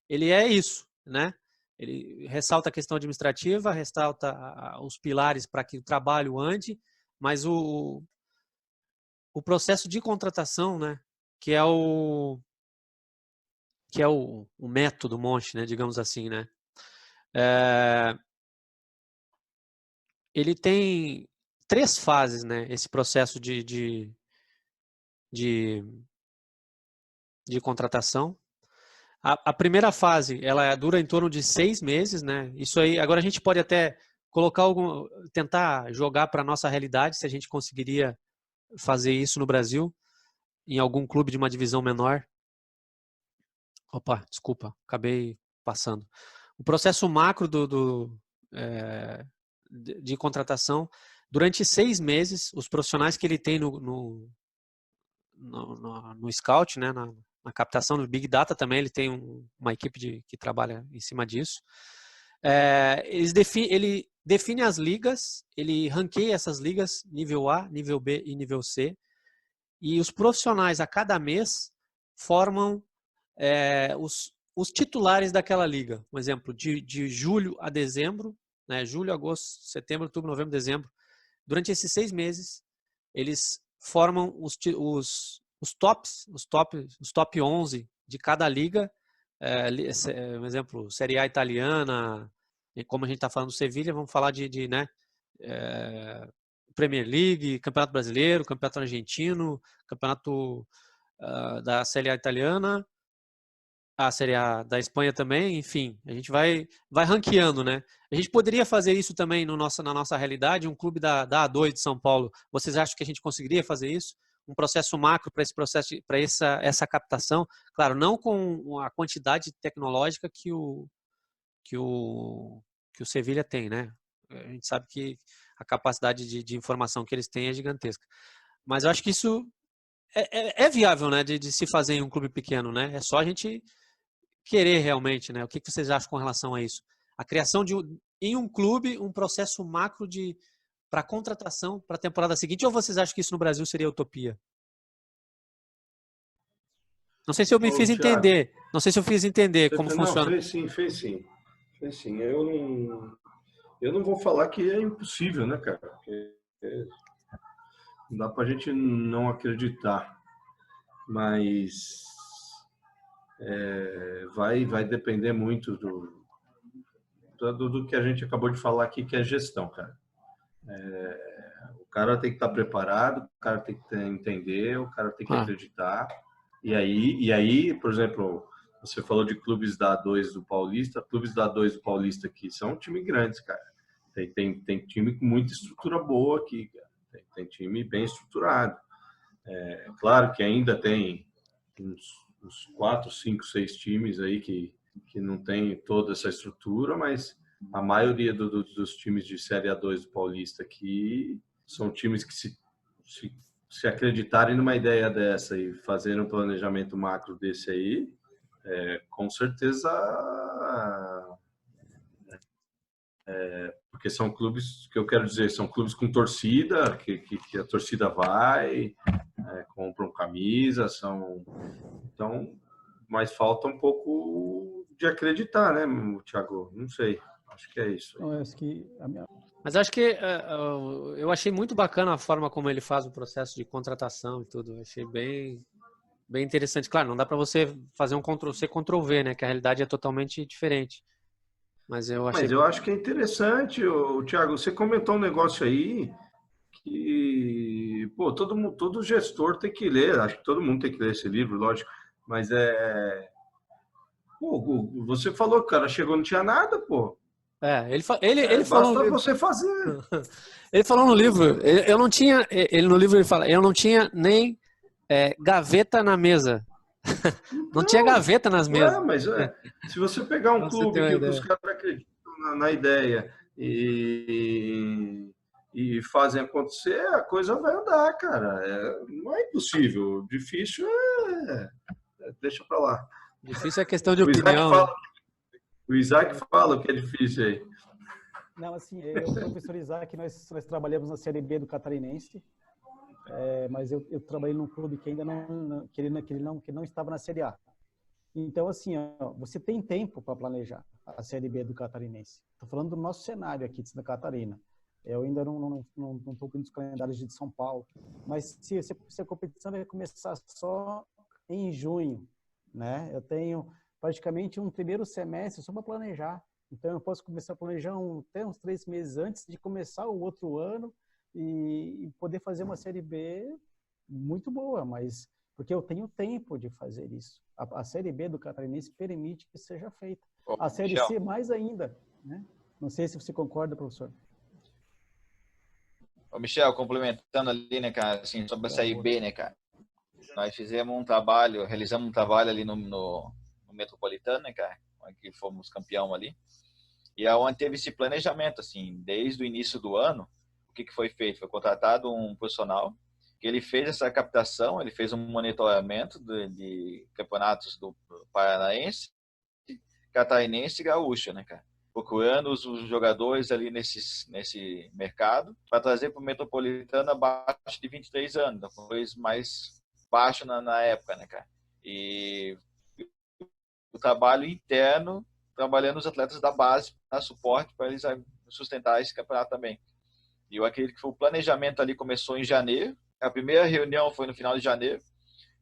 ele é isso, né? Ele ressalta a questão administrativa, ressalta os pilares para que o trabalho ande, mas o processo de contratação, né, que é o método Monge, né, digamos assim, né? Ele tem 3 fases, né, esse processo de contratação. A primeira fase, ela dura em torno de 6 meses, né? Isso aí, agora a gente pode até tentar jogar para a nossa realidade, se a gente conseguiria fazer isso no Brasil, em algum clube de uma divisão menor. Opa, desculpa, acabei passando. O processo macro de contratação, durante 6 meses, os profissionais que ele tem no Scout, né, na captação do Big Data também, ele tem uma equipe que trabalha em cima disso. Ele define as ligas, ele ranqueia essas ligas, nível A, nível B e nível C, e os profissionais a cada mês formam os titulares daquela liga. Um exemplo, de julho a dezembro, né, julho, agosto, setembro, outubro, novembro, dezembro, durante esses 6 meses, eles formam os top 11 de cada liga. Um exemplo, Série A italiana, como a gente está falando do Sevilha, vamos falar né, Premier League, Campeonato Brasileiro, Campeonato Argentino, Campeonato da Série A italiana, a Série A da Espanha também, enfim, a gente vai ranqueando, né? A gente poderia fazer isso também na nossa realidade, um clube da A2 de São Paulo. Vocês acham que a gente conseguiria fazer isso? Um processo macro para esse processo, para essa captação? Claro, não com a quantidade tecnológica que o Sevilha tem, né? A gente sabe que a capacidade de informação que eles têm é gigantesca. Mas eu acho que isso é viável, né, de se fazer em um clube pequeno, né? É só a gente querer realmente, né? O que vocês acham com relação a isso? A criação em um clube, um processo macro para contratação para a temporada seguinte, ou vocês acham que isso no Brasil seria utopia? Não sei se eu me fiz Thiago, entender. Não sei se eu fiz entender como funciona. Fez sim, fez sim. Fez sim. Eu não vou falar que é impossível, né, cara? Porque não dá pra gente não acreditar. Mas vai depender muito do que a gente acabou de falar aqui, que é gestão, cara. O cara tem que estar preparado, o cara tem que entender, o cara tem que acreditar. E aí, por exemplo, você falou de clubes da A2 do Paulista. Clubes da A2 do Paulista aqui são time grandes, cara. Tem time com muita estrutura boa aqui, cara. Tem time bem estruturado. Claro que ainda tem uns 4, 5, 6 times aí que não tem toda essa estrutura, mas a maioria dos times de Série A2 do Paulista aqui são times que se acreditarem numa ideia dessa e fazerem um planejamento macro desse aí, com certeza, porque são clubes, que eu quero dizer, são clubes com torcida, que a torcida vai, compram camisa, então, mas falta um pouco de acreditar, né, Thiago? Não sei, acho que é isso. Não, acho que Mas acho que eu achei muito bacana a forma como ele faz o processo de contratação e tudo. Eu achei bem interessante. Claro, não dá para você fazer um Ctrl-C, Ctrl-V, né? Que a realidade é totalmente diferente. Mas eu acho que é interessante, Thiago. Você comentou um negócio aí que, pô, todo gestor tem que ler. Acho que todo mundo tem que ler esse livro, lógico. Mas pô, você falou que o cara chegou, não tinha nada, pô. ele falou basta você fazer. Ele falou no livro, eu não tinha, no livro ele fala, eu não tinha nem gaveta na mesa. Não tinha gaveta nas mesas. Mas se você pegar um clube que os caras acreditam na ideia e fazem acontecer, a coisa vai andar, cara. Não é impossível. Difícil deixa pra lá. Difícil é questão de opinião. O Isaac fala que é difícil aí. Não, assim, eu e o professor Isaac, nós trabalhamos na Série B do Catarinense, mas eu trabalhei num clube que ainda não estava na Série A. Então, assim, você tem tempo para planejar a Série B do Catarinense. Estou falando do nosso cenário aqui de Santa Catarina. Eu ainda não estou com os calendários de São Paulo, mas se a competição vai começar só em junho, né? Eu tenho praticamente um primeiro semestre só para planejar. Então, eu posso começar a planejar até uns 3 meses antes de começar o outro ano e poder fazer uma Série B muito boa, mas porque eu tenho tempo de fazer isso. A Série B do Catarinense permite que seja feita. A Série C mais ainda, né? Não sei se você concorda, professor. Ô, Michel, complementando ali, né, cara, assim, sobre a Série B, né, cara? Nós realizamos um trabalho ali no Metropolitano, né, cara? Que fomos campeão ali. E aonde teve esse planejamento, assim, desde o início do ano, o que foi feito? Foi contratado um profissional que ele fez essa captação, ele fez um monitoramento de campeonatos do Paranaense, Catarinense e Gaúcho, né, cara? Procurando os jogadores ali nesse mercado para trazer para o Metropolitano abaixo de 23 anos, depois mais baixo na época, né, cara? E o trabalho interno, trabalhando os atletas da base, dar suporte para eles sustentar esse campeonato também. E eu acredito que o planejamento ali começou em janeiro, a primeira reunião foi no final de janeiro,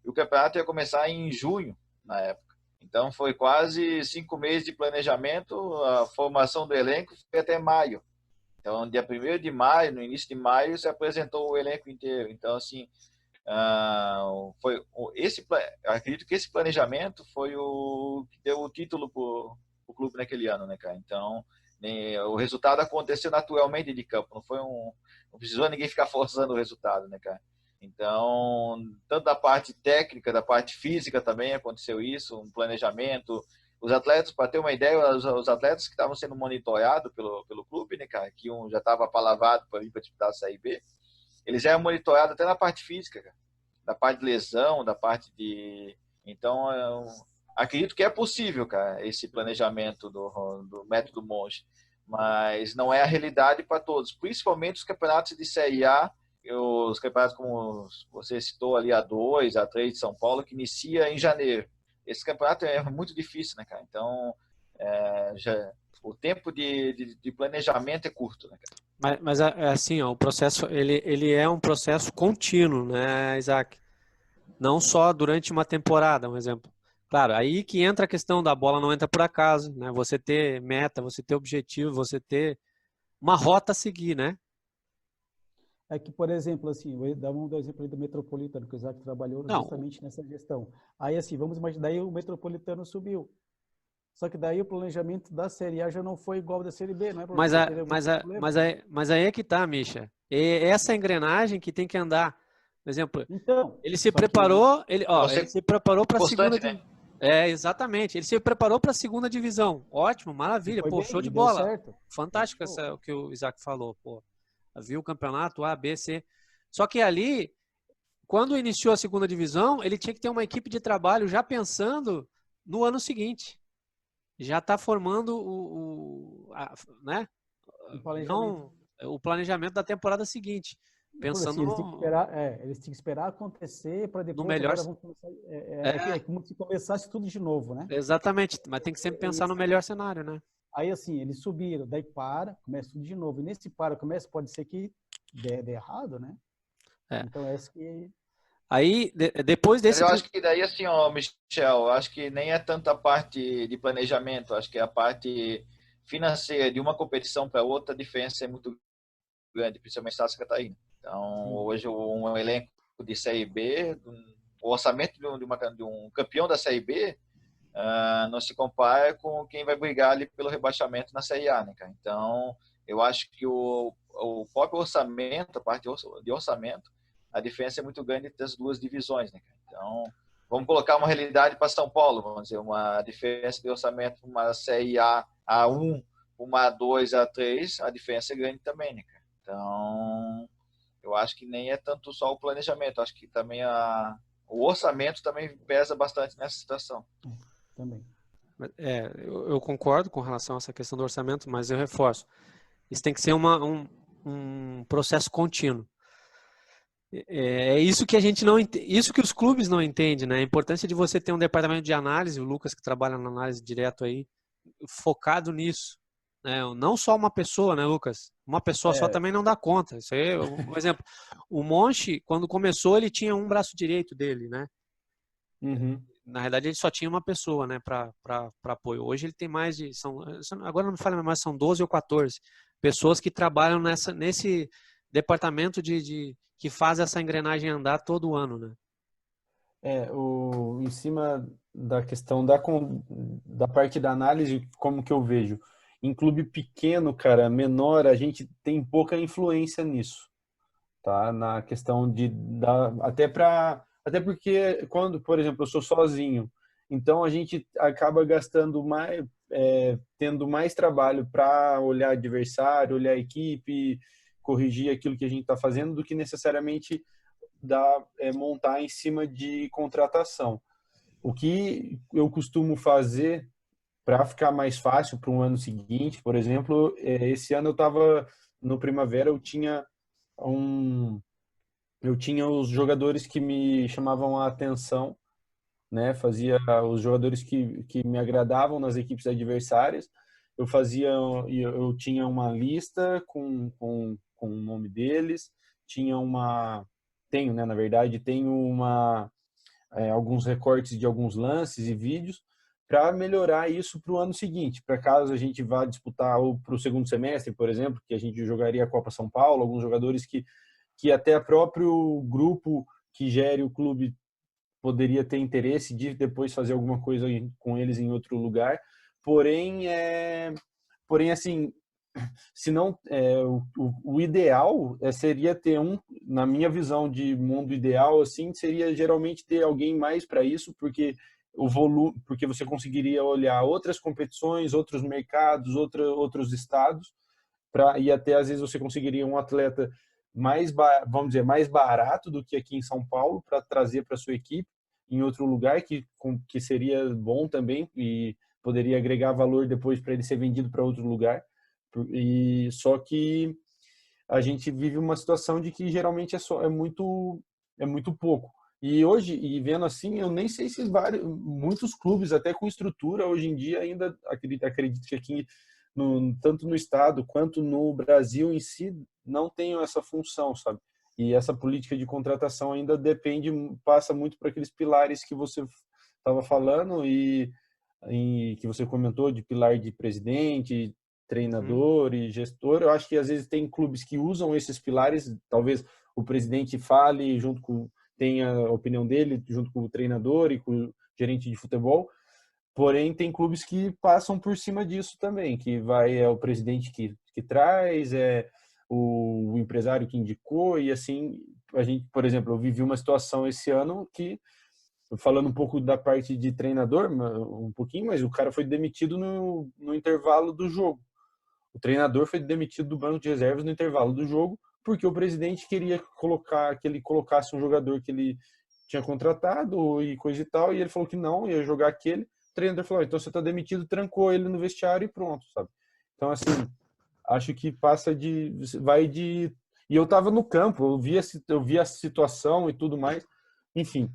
e o campeonato ia começar em junho, na época. Então, foi quase 5 meses de planejamento, a formação do elenco foi até maio. Então, dia 1º de maio, no início de maio, se apresentou o elenco inteiro. Então, assim, acredito que esse planejamento foi o que deu o título para o clube naquele ano, né, cara? Então, o resultado aconteceu naturalmente de campo, não precisou ninguém ficar forçando o resultado, né, cara? Então, tanto da parte técnica, da parte física também aconteceu isso, um planejamento. Os atletas, para ter uma ideia, os atletas que estavam sendo monitorados pelo clube, né, cara, que um já estava palavrado para ir para disputar a Série B, Ele já é monitorado até na parte física, cara, da parte de lesão, da parte de... Então, eu acredito que é possível, cara, esse planejamento do método Monge, mas não é a realidade para todos, principalmente os campeonatos de Série A, os campeonatos como você citou ali, A2, A3 de São Paulo, que inicia em janeiro. Esse campeonato é muito difícil, né, cara? Então, o tempo de planejamento é curto, né, cara? Mas é assim, ó, o processo, ele é um processo contínuo, né, Isaac? Não só durante uma temporada, um exemplo. Claro, aí que entra a questão da bola não entra por acaso, né? Você ter meta, você ter objetivo, você ter uma rota a seguir, né? É que, por exemplo, assim, vamos dar um exemplo aí do Metropolitano, que o Isaac trabalhou Não, justamente nessa gestão. Aí, assim, vamos imaginar, daí o Metropolitano subiu. Só que daí o planejamento da Série A já não foi igual ao da Série B, não é, mas, professor? Teve algum problema? mas aí é que tá, Misha. É essa engrenagem que tem que andar. Por exemplo, Então, ele se só que preparou, ele Você se preparou para a segunda constante, né? exatamente. Ele se preparou para a segunda divisão. Ótimo, e maravilha, foi pô, bem, show de e deu bola. certo. Fantástico Pô, o que o Isaac falou, pô. Viu o campeonato A, B, C. Só que ali, quando iniciou a segunda divisão, ele tinha que ter uma equipe de trabalho já pensando no ano seguinte. Já está formando né? o planejamento. Não o planejamento da temporada seguinte, Por assim, pensando eles tinham que esperar acontecer para no depois, melhor. agora vamos começar. É como se começasse tudo de novo, né? Exatamente, mas tem que sempre pensar no melhor cenário, né? Aí, assim, eles subiram, daí começa tudo de novo. E nesse começa, pode ser que dê errado, né? É. Então, esse que... Aí, depois Mas desse. eu acho que daí, assim, ó, Michel, eu acho que nem é tanto a parte de planejamento, acho que a parte financeira de uma competição para outra, a diferença é muito grande, principalmente em Santa Catarina. Então, hoje, um elenco de Série B, o orçamento de um campeão da Série B não se compara com quem vai brigar ali pelo rebaixamento na Série A, né, cara? Então, eu acho que o próprio orçamento, a parte de orçamento, a diferença é muito grande entre as duas divisões, né, cara? Então, vamos colocar uma realidade para São Paulo, vamos dizer, uma diferença de orçamento para uma Série A, A1, uma A2, A3, a diferença é grande também, né, cara? Então, eu acho que nem é tanto só o planejamento, acho que também o orçamento também pesa bastante nessa situação. Também. Eu concordo com relação a essa questão do orçamento, mas eu reforço. Isso tem que ser um processo contínuo. É isso que a gente não isso que os clubes não entendem, né? A importância de você ter um departamento de análise, o Lucas que trabalha na análise direto aí, focado nisso, né? Não só uma pessoa, né, Lucas? Uma pessoa só também não dá conta. Isso aí, por exemplo, o Monchi, quando começou, ele tinha um braço direito dele, né? Uhum. Na realidade, ele só tinha uma pessoa, né, para apoio. Hoje ele tem mais de, agora não me fala mais, são 12 ou 14 pessoas que trabalham nesse departamento que faz essa engrenagem andar todo ano, né? Em cima da questão da parte da análise, como que eu vejo? Em clube pequeno, cara, menor, a gente tem pouca influência nisso, tá? Na questão até porque quando, por exemplo, eu sou sozinho, então a gente acaba gastando mais, tendo mais trabalho para olhar adversário, olhar a equipe, corrigir aquilo que a gente está fazendo, do que necessariamente montar em cima de contratação. O que eu costumo fazer para ficar mais fácil para um ano seguinte, por exemplo, esse ano eu estava no Primavera, eu tinha os jogadores que me chamavam a atenção, né? Fazia os jogadores que me agradavam nas equipes adversárias. Eu tinha uma lista com o nome deles, tenho, né, na verdade, alguns recortes de alguns lances e vídeos para melhorar isso para o ano seguinte, para caso a gente vá disputar ou para o segundo semestre, por exemplo, que a gente jogaria a Copa São Paulo, alguns jogadores que até o próprio grupo que gere o clube poderia ter interesse de depois fazer alguma coisa com eles em outro lugar, porém assim, se não, o ideal seria ter na minha visão de mundo ideal, assim, seria geralmente ter alguém mais para isso, porque o volume, porque você conseguiria olhar outras competições, outros mercados, outros estados, e até às vezes você conseguiria um atleta vamos dizer, mais barato do que aqui em São Paulo para trazer para sua equipe em outro lugar que seria bom também e poderia agregar valor depois para ele ser vendido para outro lugar. E só que a gente vive uma situação de que geralmente é muito pouco. E hoje, e vendo assim, eu nem sei se muitos clubes, até com estrutura, hoje em dia ainda acredito que aqui, tanto no estado quanto no Brasil em si, não tenham essa função, sabe? E essa política de contratação ainda passa muito por aqueles pilares que você estava falando e que você comentou, de pilar de presidente, treinador e gestor. Eu acho que às vezes tem clubes que usam esses pilares, talvez o presidente fale tenha a opinião dele junto com o treinador e com o gerente de futebol. Porém, tem clubes que passam por cima disso também, que é o presidente que traz, é o empresário que indicou, e assim, a gente, por exemplo, eu vivi uma situação esse ano que, falando um pouco da parte de treinador, um pouquinho, mas o cara foi demitido no intervalo do jogo. O treinador foi demitido do banco de reservas no intervalo do jogo, porque o presidente queria que ele colocasse um jogador que ele tinha contratado e coisa e tal, e ele falou que não, ia jogar aquele. O treinador falou, então você está demitido, trancou ele no vestiário e pronto, sabe? Então, assim, acho que E eu estava no campo, eu vi a situação e tudo mais, enfim.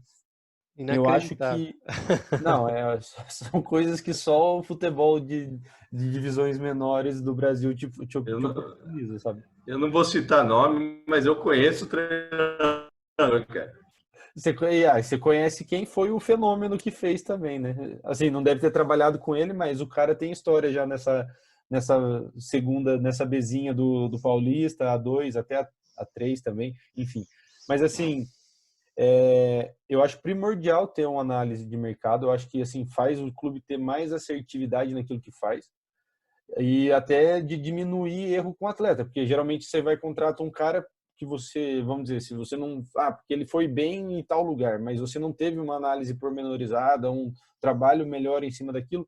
Eu acho que não, são coisas que só o futebol de divisões menores do Brasil te oportuniza, sabe? Eu não vou citar nome, mas eu conheço o treinador, cara. Você conhece quem foi o fenômeno que fez também, né? Assim, não deve ter trabalhado com ele, mas o cara tem história já nessa Bzinha do Paulista, A2, até a 3 também, enfim. Mas assim, eu acho primordial ter uma análise de mercado. Eu acho que assim faz o clube ter mais assertividade naquilo que faz e até de diminuir erro com o atleta, porque geralmente você vai contratar um cara que você, vamos dizer, se você não, porque ele foi bem em tal lugar, mas você não teve uma análise pormenorizada, um trabalho melhor em cima daquilo,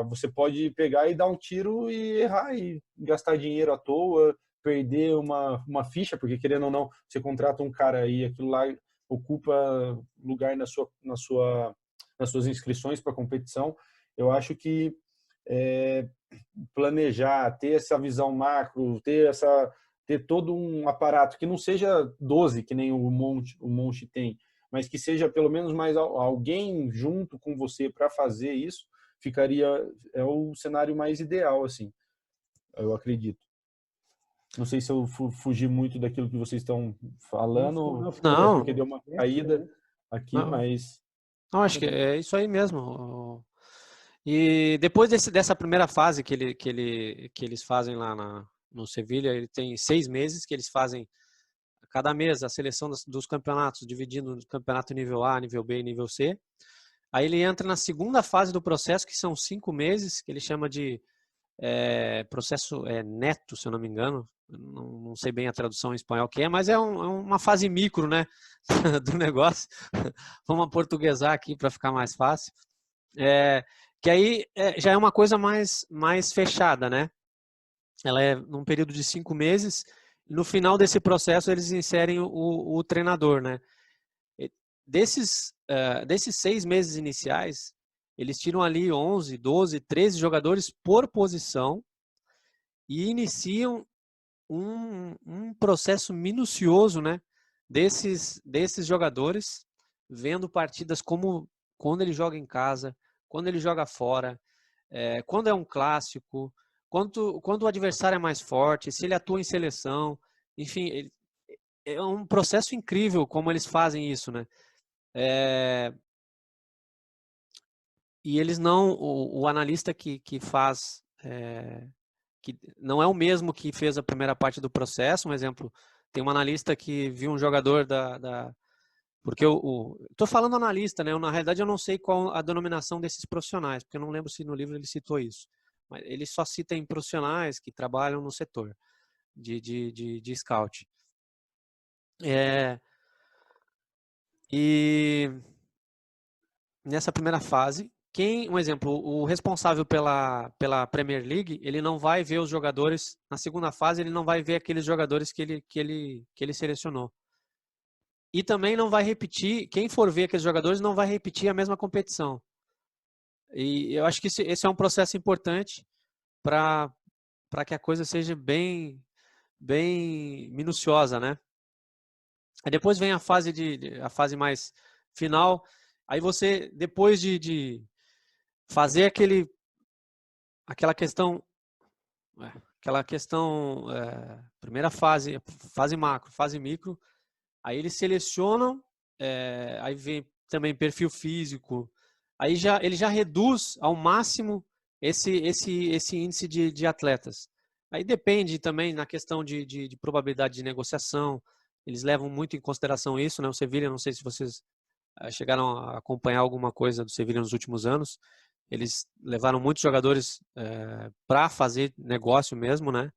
você pode pegar e dar um tiro e errar e gastar dinheiro à toa, perder uma ficha, porque querendo ou não, você contrata um cara e aquilo lá ocupa lugar nas suas inscrições para competição. Eu acho que planejar, ter essa visão macro, ter todo um aparato que não seja 12, que nem o Monte tem, mas que seja pelo menos mais alguém junto com você para fazer isso, é o cenário mais ideal, assim, eu acredito. Não sei se eu fugi muito daquilo que vocês estão falando, não, porque deu uma caída aqui, mas... Não, acho que é isso aí mesmo. E depois dessa primeira fase que eles fazem lá no Sevilha, ele tem 6 meses que eles fazem cada mês a seleção dos campeonatos, dividindo o campeonato nível A, nível B e nível C. Aí ele entra na segunda fase do processo, que são 5 meses, que ele chama de processo neto, se eu não me engano. Não sei bem a tradução em espanhol que é, mas é uma fase micro, né, do negócio. Vamos aportuguesar aqui para ficar mais fácil. Que aí já é uma coisa mais fechada, né? Ela é num período de 5 meses. No final desse processo, eles inserem o treinador, né? Desses 6 meses iniciais, eles tiram ali 11, 12, 13 jogadores por posição e iniciam um processo minucioso, né? Desses jogadores, vendo partidas como quando ele joga em casa, quando ele joga fora, quando é um clássico, quando o adversário é mais forte, se ele atua em seleção, enfim, é um processo incrível como eles fazem isso, né? E eles não, o analista que faz, que não é o mesmo que fez a primeira parte do processo. Um exemplo, tem um analista que viu um jogador porque eu estou falando analista, né? Na realidade, eu não sei qual a denominação desses profissionais, porque eu não lembro se no livro ele citou isso. Mas ele só cita em profissionais que trabalham no setor de scout. E nessa primeira fase, um exemplo, o responsável pela Premier League, ele não vai ver os jogadores, na segunda fase, ele não vai ver aqueles jogadores que ele selecionou. E também não vai repetir, quem for ver aqueles jogadores não vai repetir a mesma competição. E eu acho que esse é um processo importante para que a coisa seja bem minuciosa, né? Aí depois vem a fase mais final. Aí você, depois de fazer aquela questão, primeira fase macro, fase micro, aí eles selecionam, aí vem também perfil físico, aí ele já reduz ao máximo esse índice de atletas. Aí depende também na questão de probabilidade de negociação, eles levam muito em consideração isso, né? O Sevilha, não sei se vocês chegaram a acompanhar alguma coisa do Sevilha nos últimos anos, eles levaram muitos jogadores para fazer negócio mesmo, né?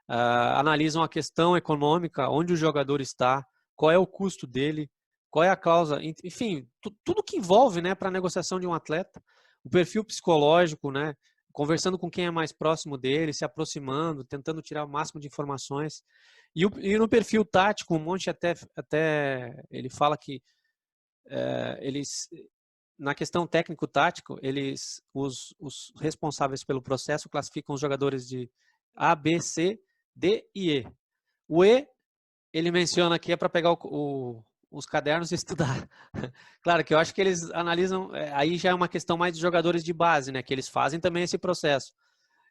Analisam a questão econômica, onde o jogador está, qual é o custo dele, qual é a cláusula, enfim, tudo que envolve, né, para a negociação de um atleta, o perfil psicológico, né, conversando com quem é mais próximo dele, se aproximando, tentando tirar o máximo de informações. E no perfil tático, o Monchi até ele fala que eles, na questão técnico-tático, os responsáveis pelo processo classificam os jogadores de A, B, C, D e E. O E, ele menciona aqui, é para pegar os cadernos e estudar. Claro que eu acho que eles analisam, aí já é uma questão mais de jogadores de base, né? Que eles fazem também esse processo.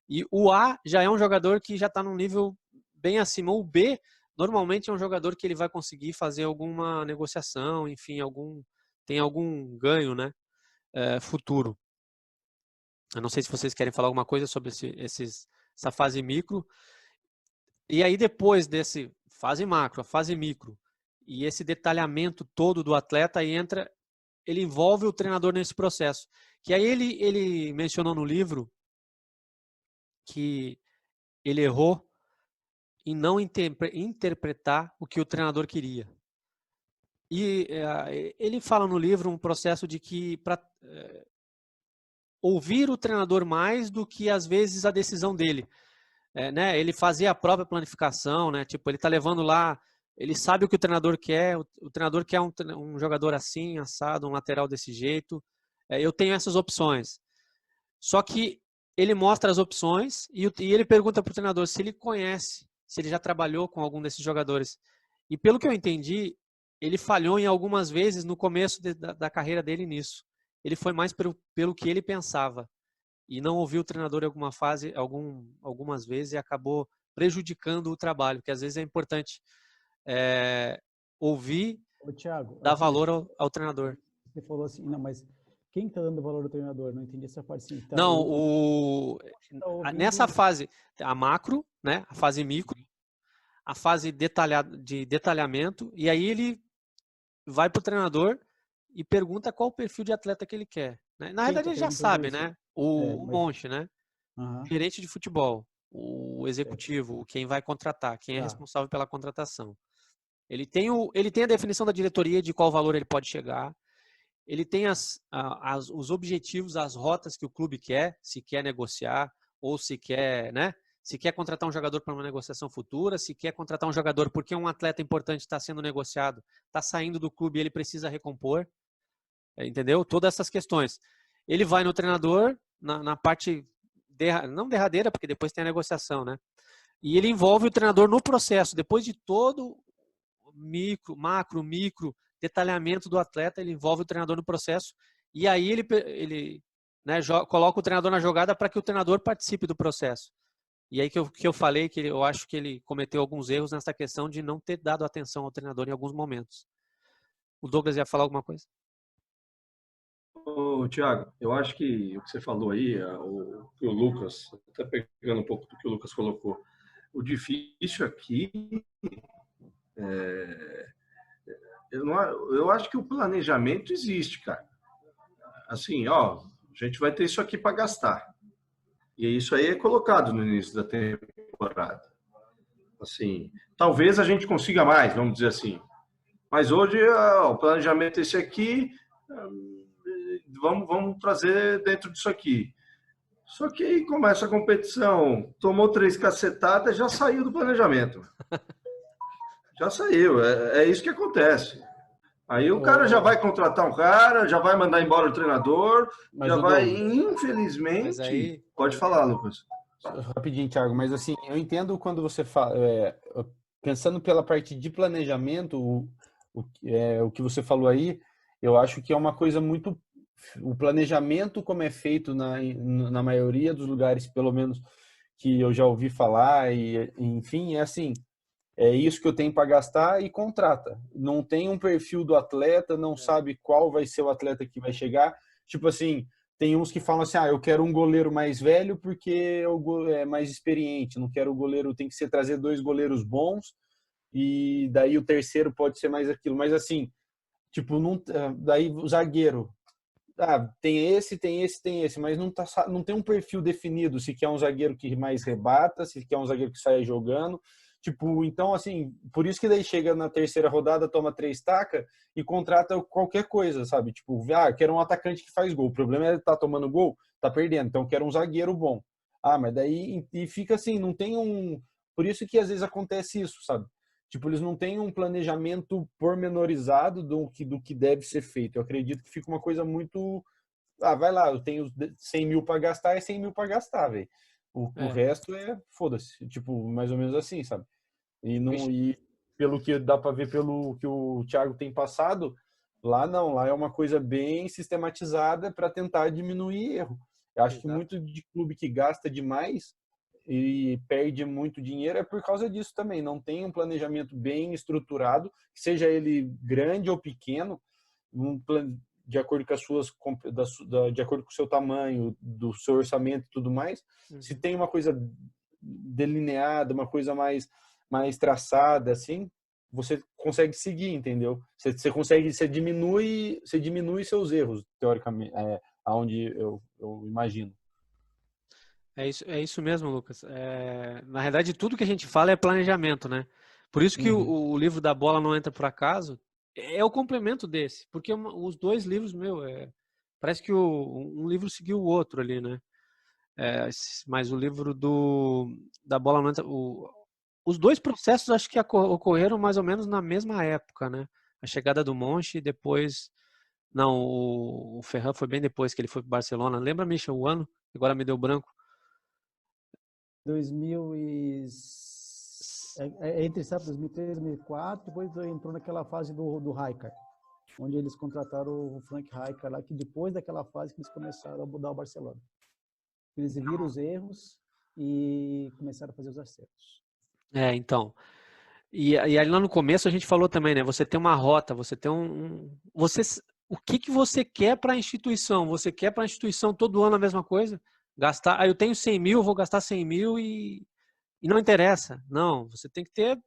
E o A já é um jogador que já está num nível bem acima. O B, normalmente é um jogador que ele vai conseguir fazer alguma negociação, enfim, tem algum ganho, né? Futuro. Eu não sei se vocês querem falar alguma coisa sobre essa fase micro. E aí depois desse fase macro, a fase micro, e esse detalhamento todo do atleta, aí ele envolve o treinador nesse processo. Que aí ele mencionou no livro que ele errou em não interpretar o que o treinador queria. E ele fala no livro um processo de que para ouvir o treinador mais do que às vezes a decisão dele. Né? Ele fazia a própria planificação, né? Tipo, ele está levando lá, ele sabe o que o treinador quer, o treinador quer um jogador assim, assado, um lateral desse jeito. Eu tenho essas opções. Só que ele mostra as opções e ele pergunta para o treinador se ele conhece, se ele já trabalhou com algum desses jogadores. E pelo que eu entendi, ele falhou em algumas vezes no começo da carreira dele nisso. Ele foi mais pelo que ele pensava e não ouviu o treinador em alguma fase, algumas vezes, e acabou prejudicando o trabalho, porque às vezes é importante ouvir, Thiago, dar valor ao treinador. Você falou assim, não, mas quem está dando valor ao treinador? Não entendi essa parte. Sim, tá, não, nessa fase, a macro, né, a fase micro, a fase de detalhamento, e aí ele vai para o treinador e pergunta qual o perfil de atleta que ele quer. Né? Na verdade, ele já sabe, né? O Monchi, né? O gerente de futebol, o executivo, quem vai contratar, quem é responsável pela contratação. Ele tem a definição da diretoria de qual valor ele pode chegar. Ele tem os objetivos, as rotas que o clube quer, se quer negociar ou se quer, né? Se quer contratar um jogador para uma negociação futura, se quer contratar um jogador porque um atleta importante está sendo negociado, está saindo do clube e ele precisa recompor. Entendeu? Todas essas questões. Ele vai no treinador, na parte, não derradeira, porque depois tem a negociação, né? E ele envolve o treinador no processo. Depois de todo macro, micro, detalhamento do atleta, ele envolve o treinador no processo. E aí ele né, coloca o treinador na jogada para que o treinador participe do processo. E aí que eu falei que eu acho que ele cometeu alguns erros nessa questão de não ter dado atenção ao treinador em alguns momentos. O Douglas ia falar alguma coisa? Tiago, eu acho que o que você falou aí, o Lucas, até pegando um pouco do que o Lucas colocou, o difícil aqui eu acho que o planejamento existe, cara. Assim, a gente vai ter isso aqui para gastar. E isso aí é colocado no início da temporada. Assim, talvez a gente consiga mais, vamos dizer assim. Mas hoje o planejamento é esse aqui. vamos trazer dentro disso aqui. Só que aí começa a competição, tomou 3 cacetadas, já saiu do planejamento. Já saiu, é isso que acontece. Aí o cara já vai contratar um cara, já vai mandar embora o treinador, Mas já o vai, Douglas, infelizmente... Mas aí, Pode falar, Lucas. rapidinho, Thiago, mas assim, eu entendo quando você fala, pensando pela parte de planejamento, o que você falou aí, eu acho que é uma coisa muito, o planejamento como é feito na maioria dos lugares, pelo menos que eu já ouvi falar, e enfim, é assim, é isso que eu tenho para gastar e contrata. Não tem um perfil do atleta, não sabe qual vai ser o atleta que vai chegar. Tipo assim, tem uns que falam assim, eu quero um goleiro mais velho porque é mais experiente. Não quero o goleiro, tem que ser trazer 2 goleiros bons e daí o terceiro pode ser mais aquilo. Mas assim, tipo, não, daí o zagueiro, tem esse, mas não tem um perfil definido, se quer um zagueiro que mais rebata, se quer um zagueiro que saia jogando. Tipo, então, assim, por isso que daí chega na terceira rodada, toma 3 tacas e contrata qualquer coisa, sabe? Tipo, quero um atacante que faz gol. O problema é ele tá tomando gol, tá perdendo. Então, quero um zagueiro bom. Mas daí, e fica assim, não tem um... Por isso que às vezes acontece isso, sabe? Tipo, eles não têm um planejamento pormenorizado do que deve ser feito. Eu acredito que fica uma coisa muito... vai lá, eu tenho 100 mil para gastar, é 100 mil para gastar, velho. O resto é, foda-se. Tipo, mais ou menos assim, sabe? E pelo que dá para ver, pelo que o Thiago tem passado, lá não, lá é uma coisa bem sistematizada para tentar diminuir erro. Eu acho que muito de clube que gasta demais e perde muito dinheiro é por causa disso também. Não tem um planejamento bem estruturado, seja ele grande ou pequeno, de acordo com as suas, de acordo com o seu tamanho, do seu orçamento e tudo mais. Se tem uma coisa delineada, uma coisa mais traçada, assim, você consegue seguir, entendeu? Você consegue, você diminui seus erros, teoricamente, aonde eu imagino. é isso mesmo, Lucas. Na realidade, tudo que a gente fala é planejamento, né? Por isso que o livro da Bola Não Entra Por Acaso é o complemento desse, porque os 2 livros, parece que um livro seguiu o outro ali, né? Mas o livro da Bola Não Entra... Os 2 processos acho que ocorreram mais ou menos na mesma época, né? A chegada do Monchi e depois... Não, o Ferran foi bem depois que ele foi para o Barcelona. Lembra, Misha, o ano? Agora me deu branco. 2000 entre 2003 e 2004, depois entrou naquela fase do Rijkaard, onde eles contrataram o Frank Rijkaard lá, que depois daquela fase que eles começaram a mudar o Barcelona. Eles viram os erros e começaram a fazer os acertos. Então. E ali lá no começo a gente falou também, né? Você tem uma rota, você tem o que você quer para a instituição? Você quer para a instituição todo ano a mesma coisa? Gastar, eu tenho 100 mil, vou gastar 100 mil e não interessa. Não, você tem que ter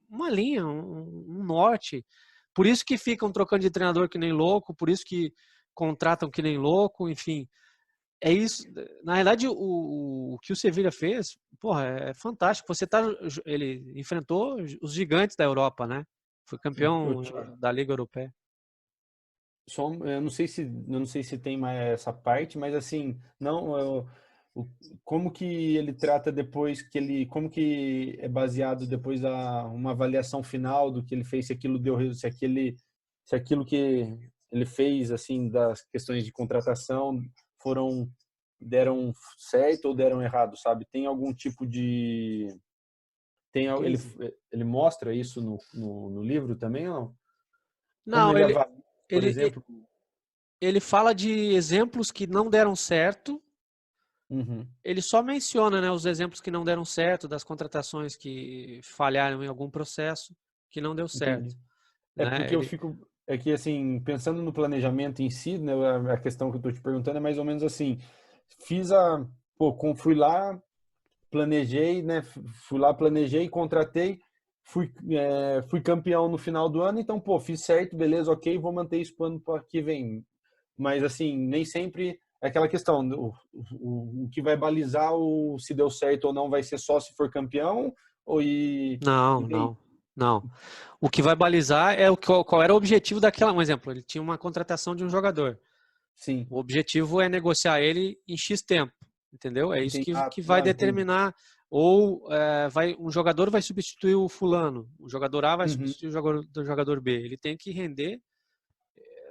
uma linha, um norte. Por isso que ficam trocando de treinador que nem louco, por isso que contratam que nem louco, enfim. É isso. Na realidade, o que o Sevilha fez, porra, é fantástico. Ele enfrentou os gigantes da Europa, né? Foi campeão da Liga Europeia. Eu não sei se tem mais essa parte, mas assim, como que ele trata depois como que é baseado depois uma avaliação final do que ele fez, se aquilo deu, se aquilo que ele fez, assim, das questões de contratação deram certo ou deram errado, sabe? Tem algum tipo de... Ele mostra isso no livro também ou não? Não, Como ele avalia, por ele, exemplo? ele fala de exemplos que não deram certo. Ele só menciona, né, os exemplos que não deram certo, das contratações que falharam em algum processo, que não deu certo. Entendi. Né? Porque eu fico... É que, assim, pensando no planejamento em si, né, a questão que eu estou te perguntando é mais ou menos assim, fui lá, planejei, né, planejei, contratei, fui campeão no final do ano, então, fiz certo, beleza, ok, vou manter isso para o ano que vem. Mas, assim, nem sempre é aquela questão, o que vai balizar se deu certo ou não vai ser só se for campeão, Não. O que vai balizar é qual era o objetivo daquela. Um exemplo, ele tinha uma contratação de um jogador. Sim. O objetivo é negociar ele em X tempo, entendeu? É isso que vai determinar. Ou um jogador vai substituir o fulano, o jogador A vai substituir o jogador B. Ele tem que render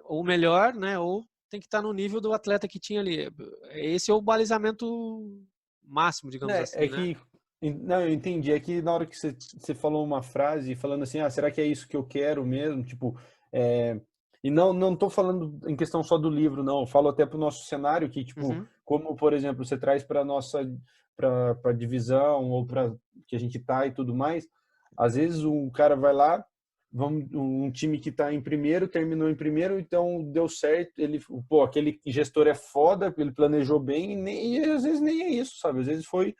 ou melhor, né? Ou tem que estar no nível do atleta que tinha ali. Esse é o balizamento máximo, digamos assim, né? Que não, eu entendi. É que na hora que você falou uma frase falando assim, será que é isso que eu quero mesmo? Tipo, e não estou falando em questão só do livro, não. Eu falo até para o nosso cenário que, tipo, como, por exemplo, você traz para nossa para divisão ou para que a gente tá e tudo mais. Às vezes o cara vai lá, um time que está em primeiro, terminou em primeiro, então deu certo. Ele, aquele gestor é foda, ele planejou bem e às vezes nem é isso, sabe? Às vezes foi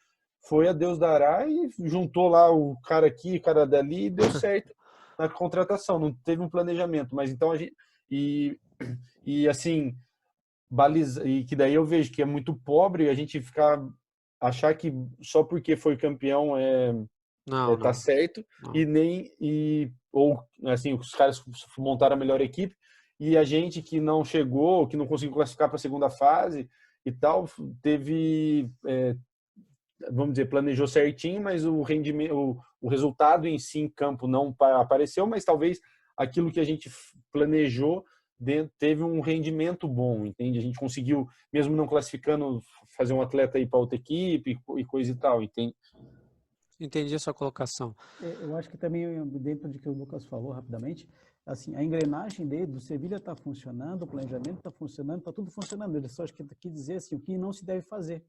a Deus dará e juntou lá o cara aqui, o cara dali e deu certo na contratação. Não teve um planejamento, mas então a gente e assim baliza, e que daí eu vejo que é muito pobre a gente achar que só porque foi campeão tá certo ou assim os caras montaram a melhor equipe e a gente que não chegou, que não conseguiu classificar para a segunda fase e tal, teve vamos dizer, planejou certinho, mas o rendimento, o resultado em si em campo não apareceu, mas talvez aquilo que a gente planejou teve um rendimento bom, entende? A gente conseguiu, mesmo não classificando, fazer um atleta ir para outra equipe e coisa e tal, entende? Entendi a sua colocação. Eu acho que também, dentro do que o Lucas falou rapidamente, assim, a engrenagem do Sevilha está funcionando, o planejamento está funcionando, está tudo funcionando. Ele só acho que quer dizer assim, o que não se deve fazer.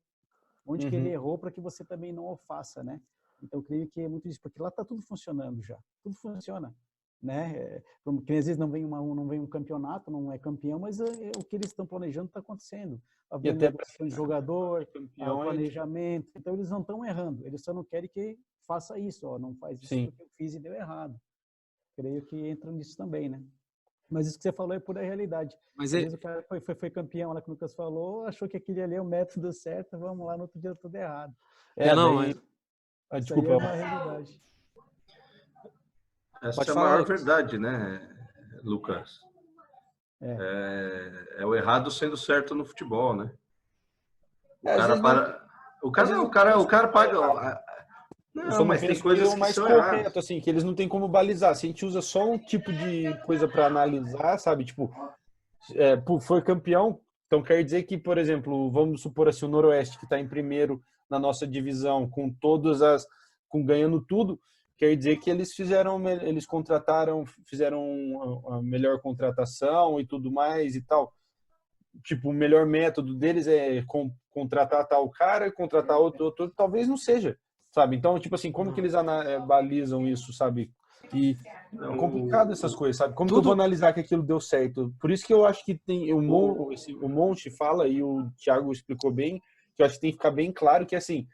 Onde que ele errou para que você também não o faça, né? Então, eu creio que é muito isso, porque lá está tudo funcionando já. Tudo funciona, né? Porque às vezes não vem um campeonato, não é campeão, mas o que eles estão planejando está acontecendo. A negociação de jogador, o planejamento. Então, eles não estão errando. Eles só não querem que faça isso. Não faz isso porque eu fiz e deu errado. Creio que entra nisso também, né? Mas isso que você falou é pura realidade. Mas às vezes o cara foi campeão lá que o Lucas falou, achou que aquele ali é o método certo, vamos lá, no outro dia tudo errado. Desculpa. É uma realidade. Essa é a maior verdade, né, Lucas? É o errado sendo certo no futebol, né? O cara paga. Não, mas tem coisas mais correto, assim, que eles não têm como balizar. Se a gente usa só um tipo de coisa para analisar, sabe? Tipo, foi campeão, então quer dizer que, por exemplo, vamos supor assim, o Noroeste, que está em primeiro na nossa divisão, com ganhando tudo, quer dizer que eles contrataram, fizeram a melhor contratação e tudo mais e tal. Tipo, o melhor método deles é contratar tal cara, contratar outro, talvez não seja. Sabe? Então, tipo assim, como que eles balizam isso, sabe? E é complicado essas coisas, sabe? Como que eu vou analisar que aquilo deu certo? Por isso que eu acho que tem o Monte fala, e o Thiago explicou bem, que eu acho que tem que ficar bem claro que, assim,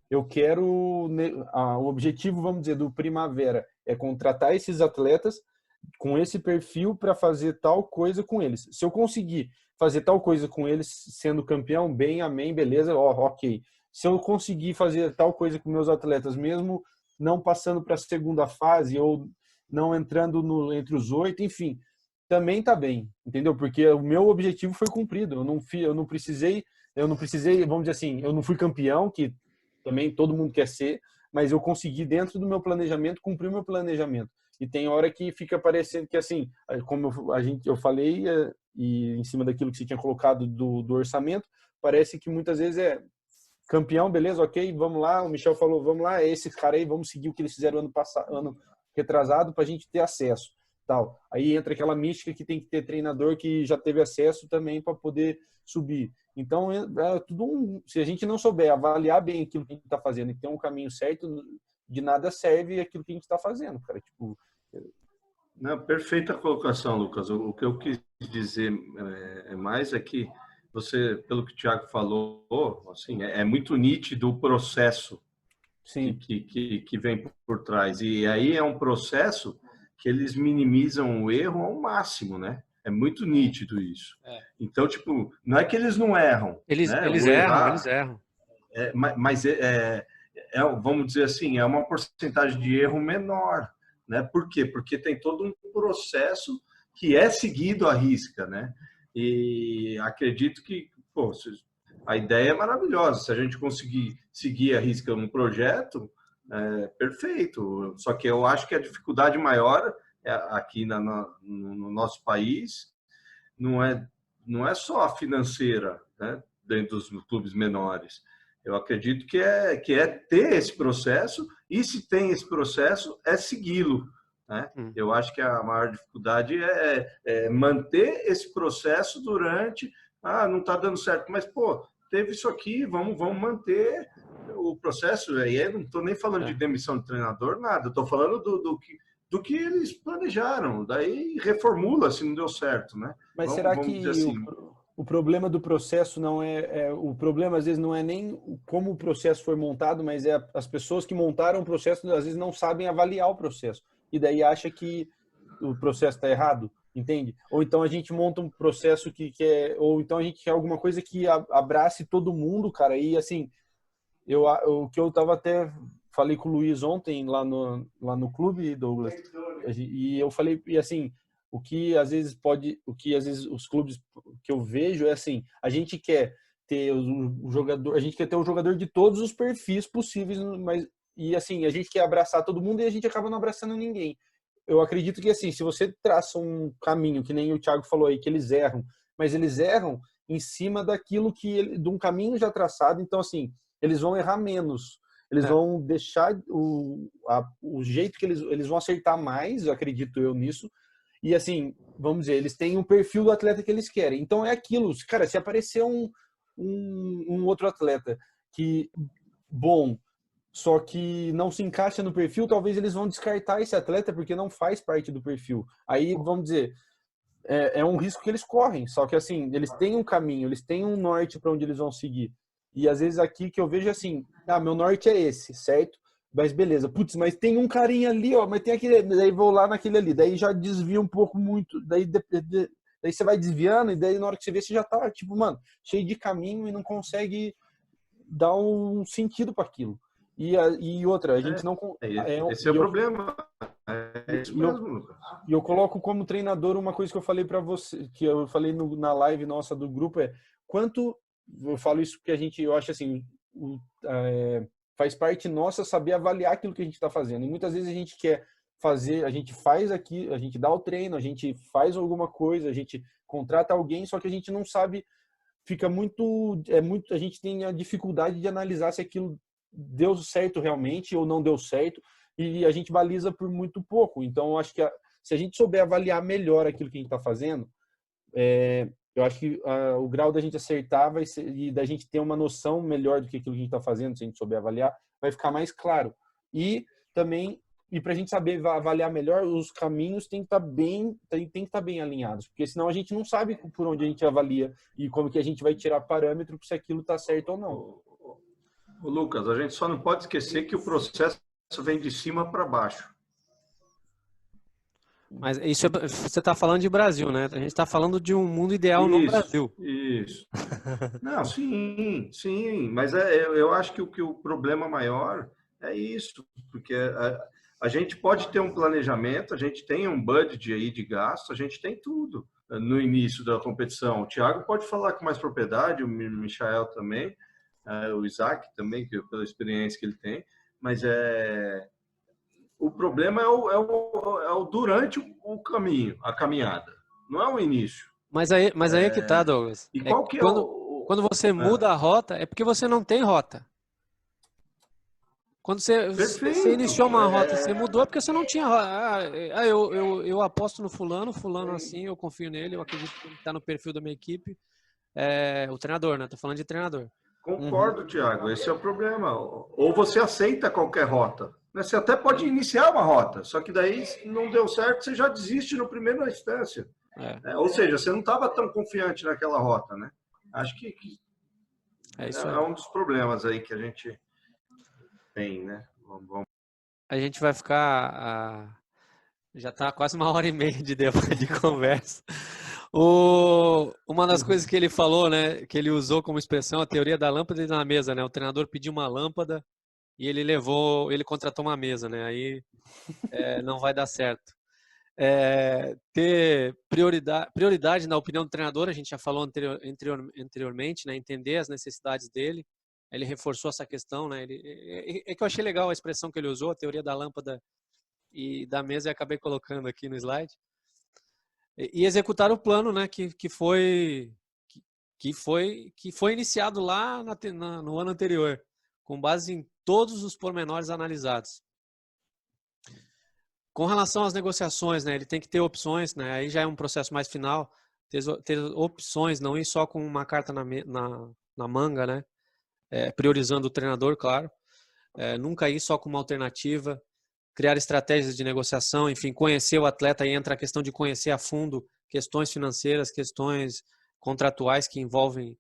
eu quero... o objetivo, vamos dizer, do Primavera é contratar esses atletas com esse perfil para fazer tal coisa com eles. Se eu conseguir fazer tal coisa com eles sendo campeão, bem, amém, beleza, ok. Se eu conseguir fazer tal coisa com meus atletas, mesmo não passando para a segunda fase ou não entrando entre os 8, enfim, também tá bem, entendeu? Porque o meu objetivo foi cumprido. Eu não precisei, vamos dizer assim, eu não fui campeão, que também todo mundo quer ser, mas eu consegui dentro do meu planejamento cumprir o meu planejamento. E tem hora que fica parecendo que assim, como eu falei e em cima daquilo que você tinha colocado do orçamento, parece que muitas vezes campeão, beleza, ok, vamos lá, o Michel falou, vamos lá, é esse cara aí, vamos seguir o que eles fizeram ano retrasado para a gente ter acesso, tal. Aí entra aquela mística que tem que ter treinador que já teve acesso também para poder subir. Então, se a gente não souber avaliar bem aquilo que a gente está fazendo e ter um caminho certo, de nada serve aquilo que a gente está fazendo, cara. Tipo... Não, perfeita colocação, Lucas. O que eu quis dizer mais é que você, pelo que o Thiago falou, assim, é muito nítido o processo que vem por trás. E aí é um processo que eles minimizam o erro ao máximo, né? É muito nítido isso. Então, tipo, não é que eles não erram. Eles erram. Mas vamos dizer assim, é uma porcentagem de erro menor, né? Por quê? Porque tem todo um processo que é seguido à risca, né? E acredito que, pô, a ideia é maravilhosa. Se a gente conseguir seguir a risca um projeto, perfeito. Só que eu acho que a dificuldade maior aqui no nosso país não é só a financeira, né, dentro dos clubes menores. Eu acredito que é ter esse processo, e se tem esse processo, é segui-lo, né? Eu acho que a maior dificuldade é manter esse processo durante... não está dando certo, mas, pô, teve isso aqui, vamos manter o processo. E aí eu não estou nem falando de demissão de treinador, nada. Estou falando do que eles planejaram. Daí reformula se não deu certo, né? Mas será que assim, o problema do processo não o problema às vezes não é nem como o processo foi montado, mas é as pessoas que montaram o processo às vezes não sabem avaliar o processo e daí acha que o processo está errado, entende? Ou então a gente monta um processo ou então a gente quer alguma coisa que abrace todo mundo, cara. E assim, o que eu tava até falei com o Luiz ontem lá no clube, Douglas, e eu falei, e assim, o que às vezes os clubes que eu vejo é assim, a gente quer ter o jogador, a gente quer ter um jogador de todos os perfis possíveis, mas e assim, a gente quer abraçar todo mundo e a gente acaba não abraçando ninguém. Eu acredito que assim, se você traça um caminho, que nem o Thiago falou aí, que eles erram, mas eles erram em cima daquilo de um caminho já traçado, então assim, eles vão errar menos. Eles vão deixar o jeito que eles vão acertar mais, acredito eu nisso. E assim, vamos dizer, eles têm um perfil do atleta que eles querem. Então é aquilo, cara, se aparecer um outro atleta que bom, só que não se encaixa no perfil, talvez eles vão descartar esse atleta porque não faz parte do perfil. Aí, vamos dizer, é um risco que eles correm. Só que assim, eles têm um caminho, eles têm um norte para onde eles vão seguir. E às vezes aqui que eu vejo assim, meu norte é esse, certo? Mas beleza, putz, mas tem um carinha ali, ó, mas tem aquele, daí vou lá naquele ali, daí já desvia um pouco muito, daí você vai desviando e daí na hora que você vê, você já tá, tipo, mano, cheio de caminho e não consegue dar um sentido para aquilo. E outra, a gente não... Esse é o problema. É isso mesmo, Lucas. E eu coloco como treinador uma coisa que eu falei para você, que eu falei na live nossa do grupo, eu falo isso porque eu acho assim, faz parte nossa saber avaliar aquilo que a gente está fazendo. E muitas vezes a gente quer fazer, a gente faz aqui, a gente dá o treino, a gente faz alguma coisa, a gente contrata alguém, só que a gente não sabe, a gente tem a dificuldade de analisar se aquilo deu certo realmente ou não deu certo, e a gente baliza por muito pouco. Então, eu acho que se a gente souber avaliar melhor aquilo que a gente está fazendo, eu acho que o grau da gente acertar e da gente ter uma noção melhor do que aquilo que a gente está fazendo, se a gente souber avaliar, vai ficar mais claro. E também, para a gente saber avaliar melhor, os caminhos têm que estar bem alinhados, porque senão a gente não sabe por onde a gente avalia e como que a gente vai tirar parâmetro se aquilo está certo ou não. Lucas, a gente só não pode esquecer que o processo vem de cima para baixo. Mas isso você está falando de Brasil, né? A gente está falando de um mundo ideal no Brasil. Isso. Não, sim. Mas eu acho que o problema maior é isso, porque a gente pode ter um planejamento, a gente tem um budget aí de gasto, a gente tem tudo no início da competição. O Thiago pode falar com mais propriedade, o Michael também, o Isaac também, pela experiência que ele tem, mas o problema é o durante o caminho, a caminhada, não é o iníio. Mas aí é que tá, Douglas. E qual que quando você muda a rota, é porque você não tem rota. Quando você iniciou uma rota, você mudou porque você não tinha rota. Eu aposto no fulano assim, eu confio nele, eu acredito que ele está no perfil da minha equipe. O treinador, né? Tô falando de treinador. Concordo, Thiago, esse é o problema. Ou você aceita qualquer rota. Você até pode iniciar uma rota, só que daí não deu certo, você já desiste no primeiro instância. Ou seja, você não estava tão confiante naquela rota, né? Acho que é um dos problemas aí que a gente tem, né? A gente vai ficar... já está quase 1h30 de conversa. Uma das coisas que ele falou, né, que ele usou como expressão, a teoria da lâmpada na mesa, né? O treinador pediu uma lâmpada e ele contratou uma mesa, né? Aí não vai dar certo. ter prioridade na opinião do treinador, a gente já falou anteriormente, né? Entender as necessidades dele. Ele reforçou essa questão, né? É que eu achei legal a expressão que ele usou, a teoria da lâmpada e da mesa, e acabei colocando aqui no slide. E executar o plano, né? Que foi iniciado lá no ano anterior, com base em todos os pormenores analisados. Com relação às negociações, né, ele tem que ter opções, né, aí já é um processo mais final, ter opções, não ir só com uma carta na manga, né, priorizando o treinador, claro, nunca ir só com uma alternativa, criar estratégias de negociação, enfim, conhecer o atleta, aí entra a questão de conhecer a fundo questões financeiras, questões contratuais que envolvem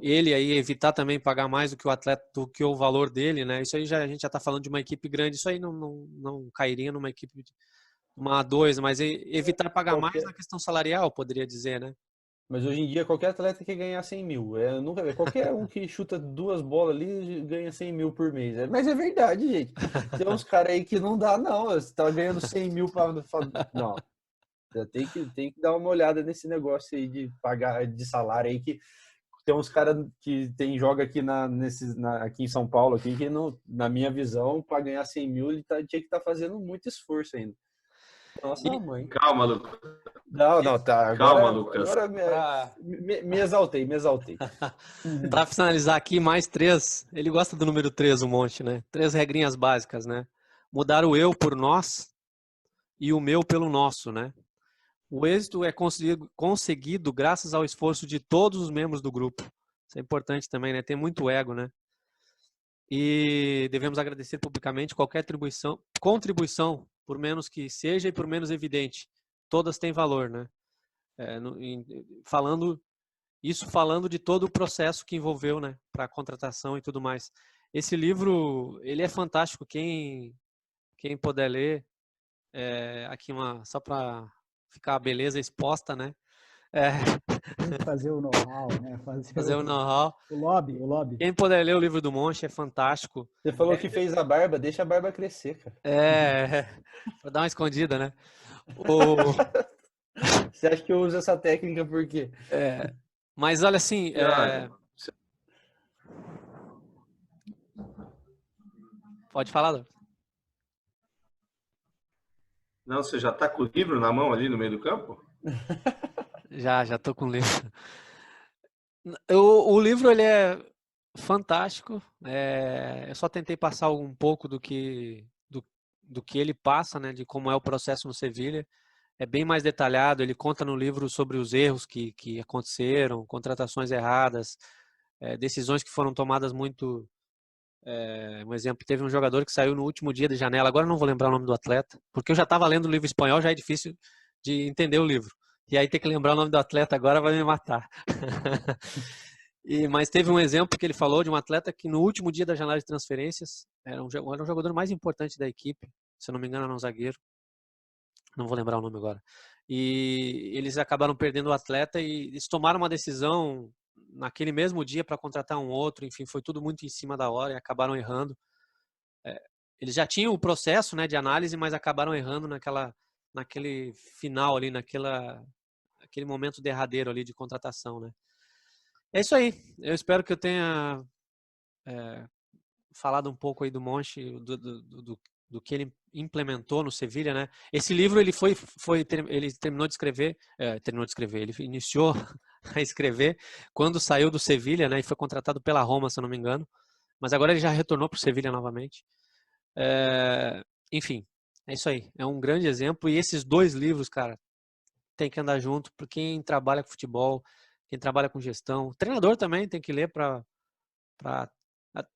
ele, aí evitar também pagar mais do que o atleta, do que o valor dele, né? Isso aí a gente já está falando de uma equipe grande, isso aí não cairia numa equipe de uma A2, mas evitar pagar mais na questão salarial, poderia dizer, né? Mas hoje em dia, qualquer atleta quer ganhar 100 mil. Qualquer um que chuta 2 bolas ali ganha 100 mil por mês. Mas é verdade, gente. Tem uns caras aí que não dá, não. Você tá ganhando 100 mil para. Não. Tem que dar uma olhada nesse negócio aí de pagar de salário aí, que tem uns caras que joga aqui aqui em São Paulo, aqui, que não, na minha visão, para ganhar 100 mil, ele tinha que estar fazendo muito esforço ainda. Nossa, mãe. Calma, Lucas. Não, tá. Calma, Lucas. Agora me exaltei. Para finalizar aqui, mais 3. Ele gosta do número 3, um monte, né? 3 regrinhas básicas, né? Mudar o eu por nós e o meu pelo nosso, né? O êxito é conseguido graças ao esforço de todos os membros do grupo. Isso é importante também, né? Tem muito ego, né? E devemos agradecer publicamente qualquer contribuição, por menos que seja e por menos evidente. Todas têm valor, né? Falando de todo o processo que envolveu, né? Para a contratação e tudo mais. Esse livro, ele é fantástico. Quem puder ler, aqui só para ficar a beleza exposta, né? Fazer o know-how, né? Fazer o know-how. O lobby. Quem puder ler o livro do Monchi é fantástico. Você falou que fez a barba, deixa a barba crescer, cara. Para dar uma escondida, né? Você acha que eu uso essa técnica por quê? Mas olha assim, pode falar, Douglas. Não, você já está com o livro na mão ali no meio do campo? Já tô com o livro. O livro, ele é fantástico. Eu só tentei passar um pouco do que ele passa, né? De como é o processo no Sevilha. É bem mais detalhado. Ele conta no livro sobre os erros que aconteceram, contratações erradas, decisões que foram tomadas muito... um exemplo, teve um jogador que saiu no último dia de janela. Agora eu não vou lembrar o nome do atleta, porque eu já estava lendo o livro espanhol, já é difícil de entender o livro. E aí ter que lembrar o nome do atleta agora vai me matar. Mas teve um exemplo que ele falou de um atleta que no último dia da janela de transferências era um jogador mais importante da equipe, se eu não me engano era um zagueiro, não vou lembrar o nome agora. E eles acabaram perdendo o atleta e eles tomaram uma decisão naquele mesmo dia para contratar um outro, enfim, foi tudo muito em cima da hora e acabaram errando. Eles já tinham o processo, né, de análise, mas acabaram errando naquele final ali, naquele momento derradeiro ali de contratação, né. É isso aí. Eu espero que eu tenha falado um pouco aí do Monchi, do que ele implementou no Sevilha, né. Esse livro ele ele terminou de escrever, ele iniciou a escrever quando saiu do Sevilha, né, e foi contratado pela Roma, se eu não me engano, mas agora ele já retornou para o Sevilha novamente. Enfim, é isso aí. É um grande exemplo e esses 2 livros, cara, tem que andar junto, para quem trabalha com futebol, quem trabalha com gestão, o treinador também tem que ler para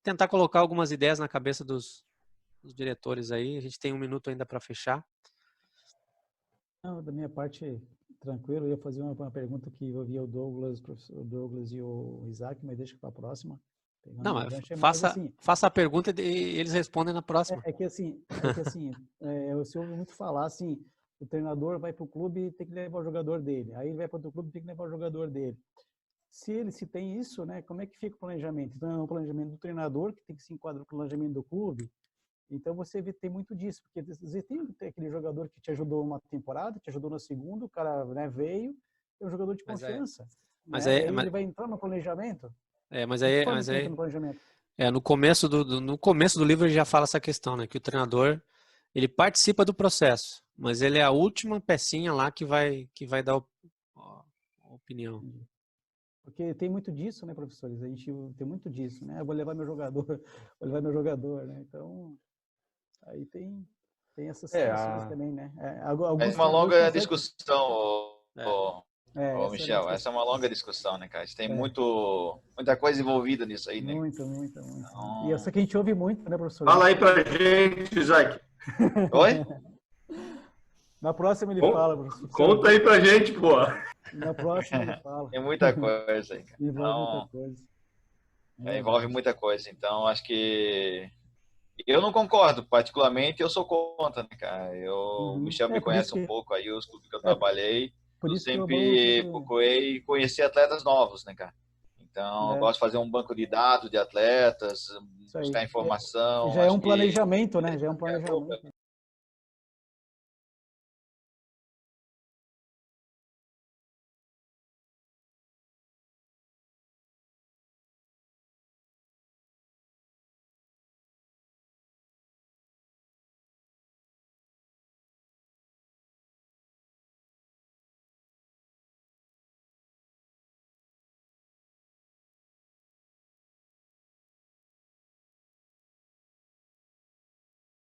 tentar colocar algumas ideias na cabeça dos diretores aí. A gente tem 1 minuto ainda para fechar. Não, da minha parte, tranquilo. Eu ia fazer uma pergunta que envolvia o professor Douglas e o Isaac, mas deixa para a próxima. Não, faça a pergunta e eles respondem na próxima. É que assim, você ouve muito falar assim, o treinador vai para o clube e tem que levar o jogador dele. Aí ele vai para outro clube e tem que levar o jogador dele. Se tem isso, né, como é que fica o planejamento? Então é um planejamento do treinador que tem que se enquadrar no planejamento do clube Então você tem muito disso, porque você tem aquele jogador que te ajudou uma temporada, te ajudou na segunda, o cara, né, veio, é um jogador de confiança. Mas né? aí, E aí ele vai entrar no planejamento. mas De que aí, forma mas que entra aí, no planejamento? no começo no começo do livro ele já fala essa questão, né? Que o treinador, ele participa do processo, mas ele é a última pecinha lá que vai dar a opinião. Porque tem muito disso, né, professores? A gente tem muito disso, né? Eu vou levar meu jogador, vou levar meu jogador, né? Então, aí tem essas situações também, né? É Alguns uma treinadores longa conseguem... discussão, excelente Michel. Essa é uma longa discussão, né, cara? Tem muita coisa envolvida nisso aí, né? Muita. Então... E essa que a gente ouve muito, né, professor? Fala aí pra gente, Isaac. Oi? Na próxima ele fala, professor. Conta aí pra gente, pô. Na próxima ele fala. Tem muita coisa aí, cara. Envolve muita coisa. Envolve muita coisa. Então, acho que eu não concordo, particularmente eu sou contra, né, cara? O Michel me conhece um pouco aí, os clubes que eu trabalhei. Eu sempre procurei conhecer atletas novos, né, cara? Então, eu gosto de fazer um banco de dados de atletas, buscar informação. Já é um planejamento, né? Já é um planejamento.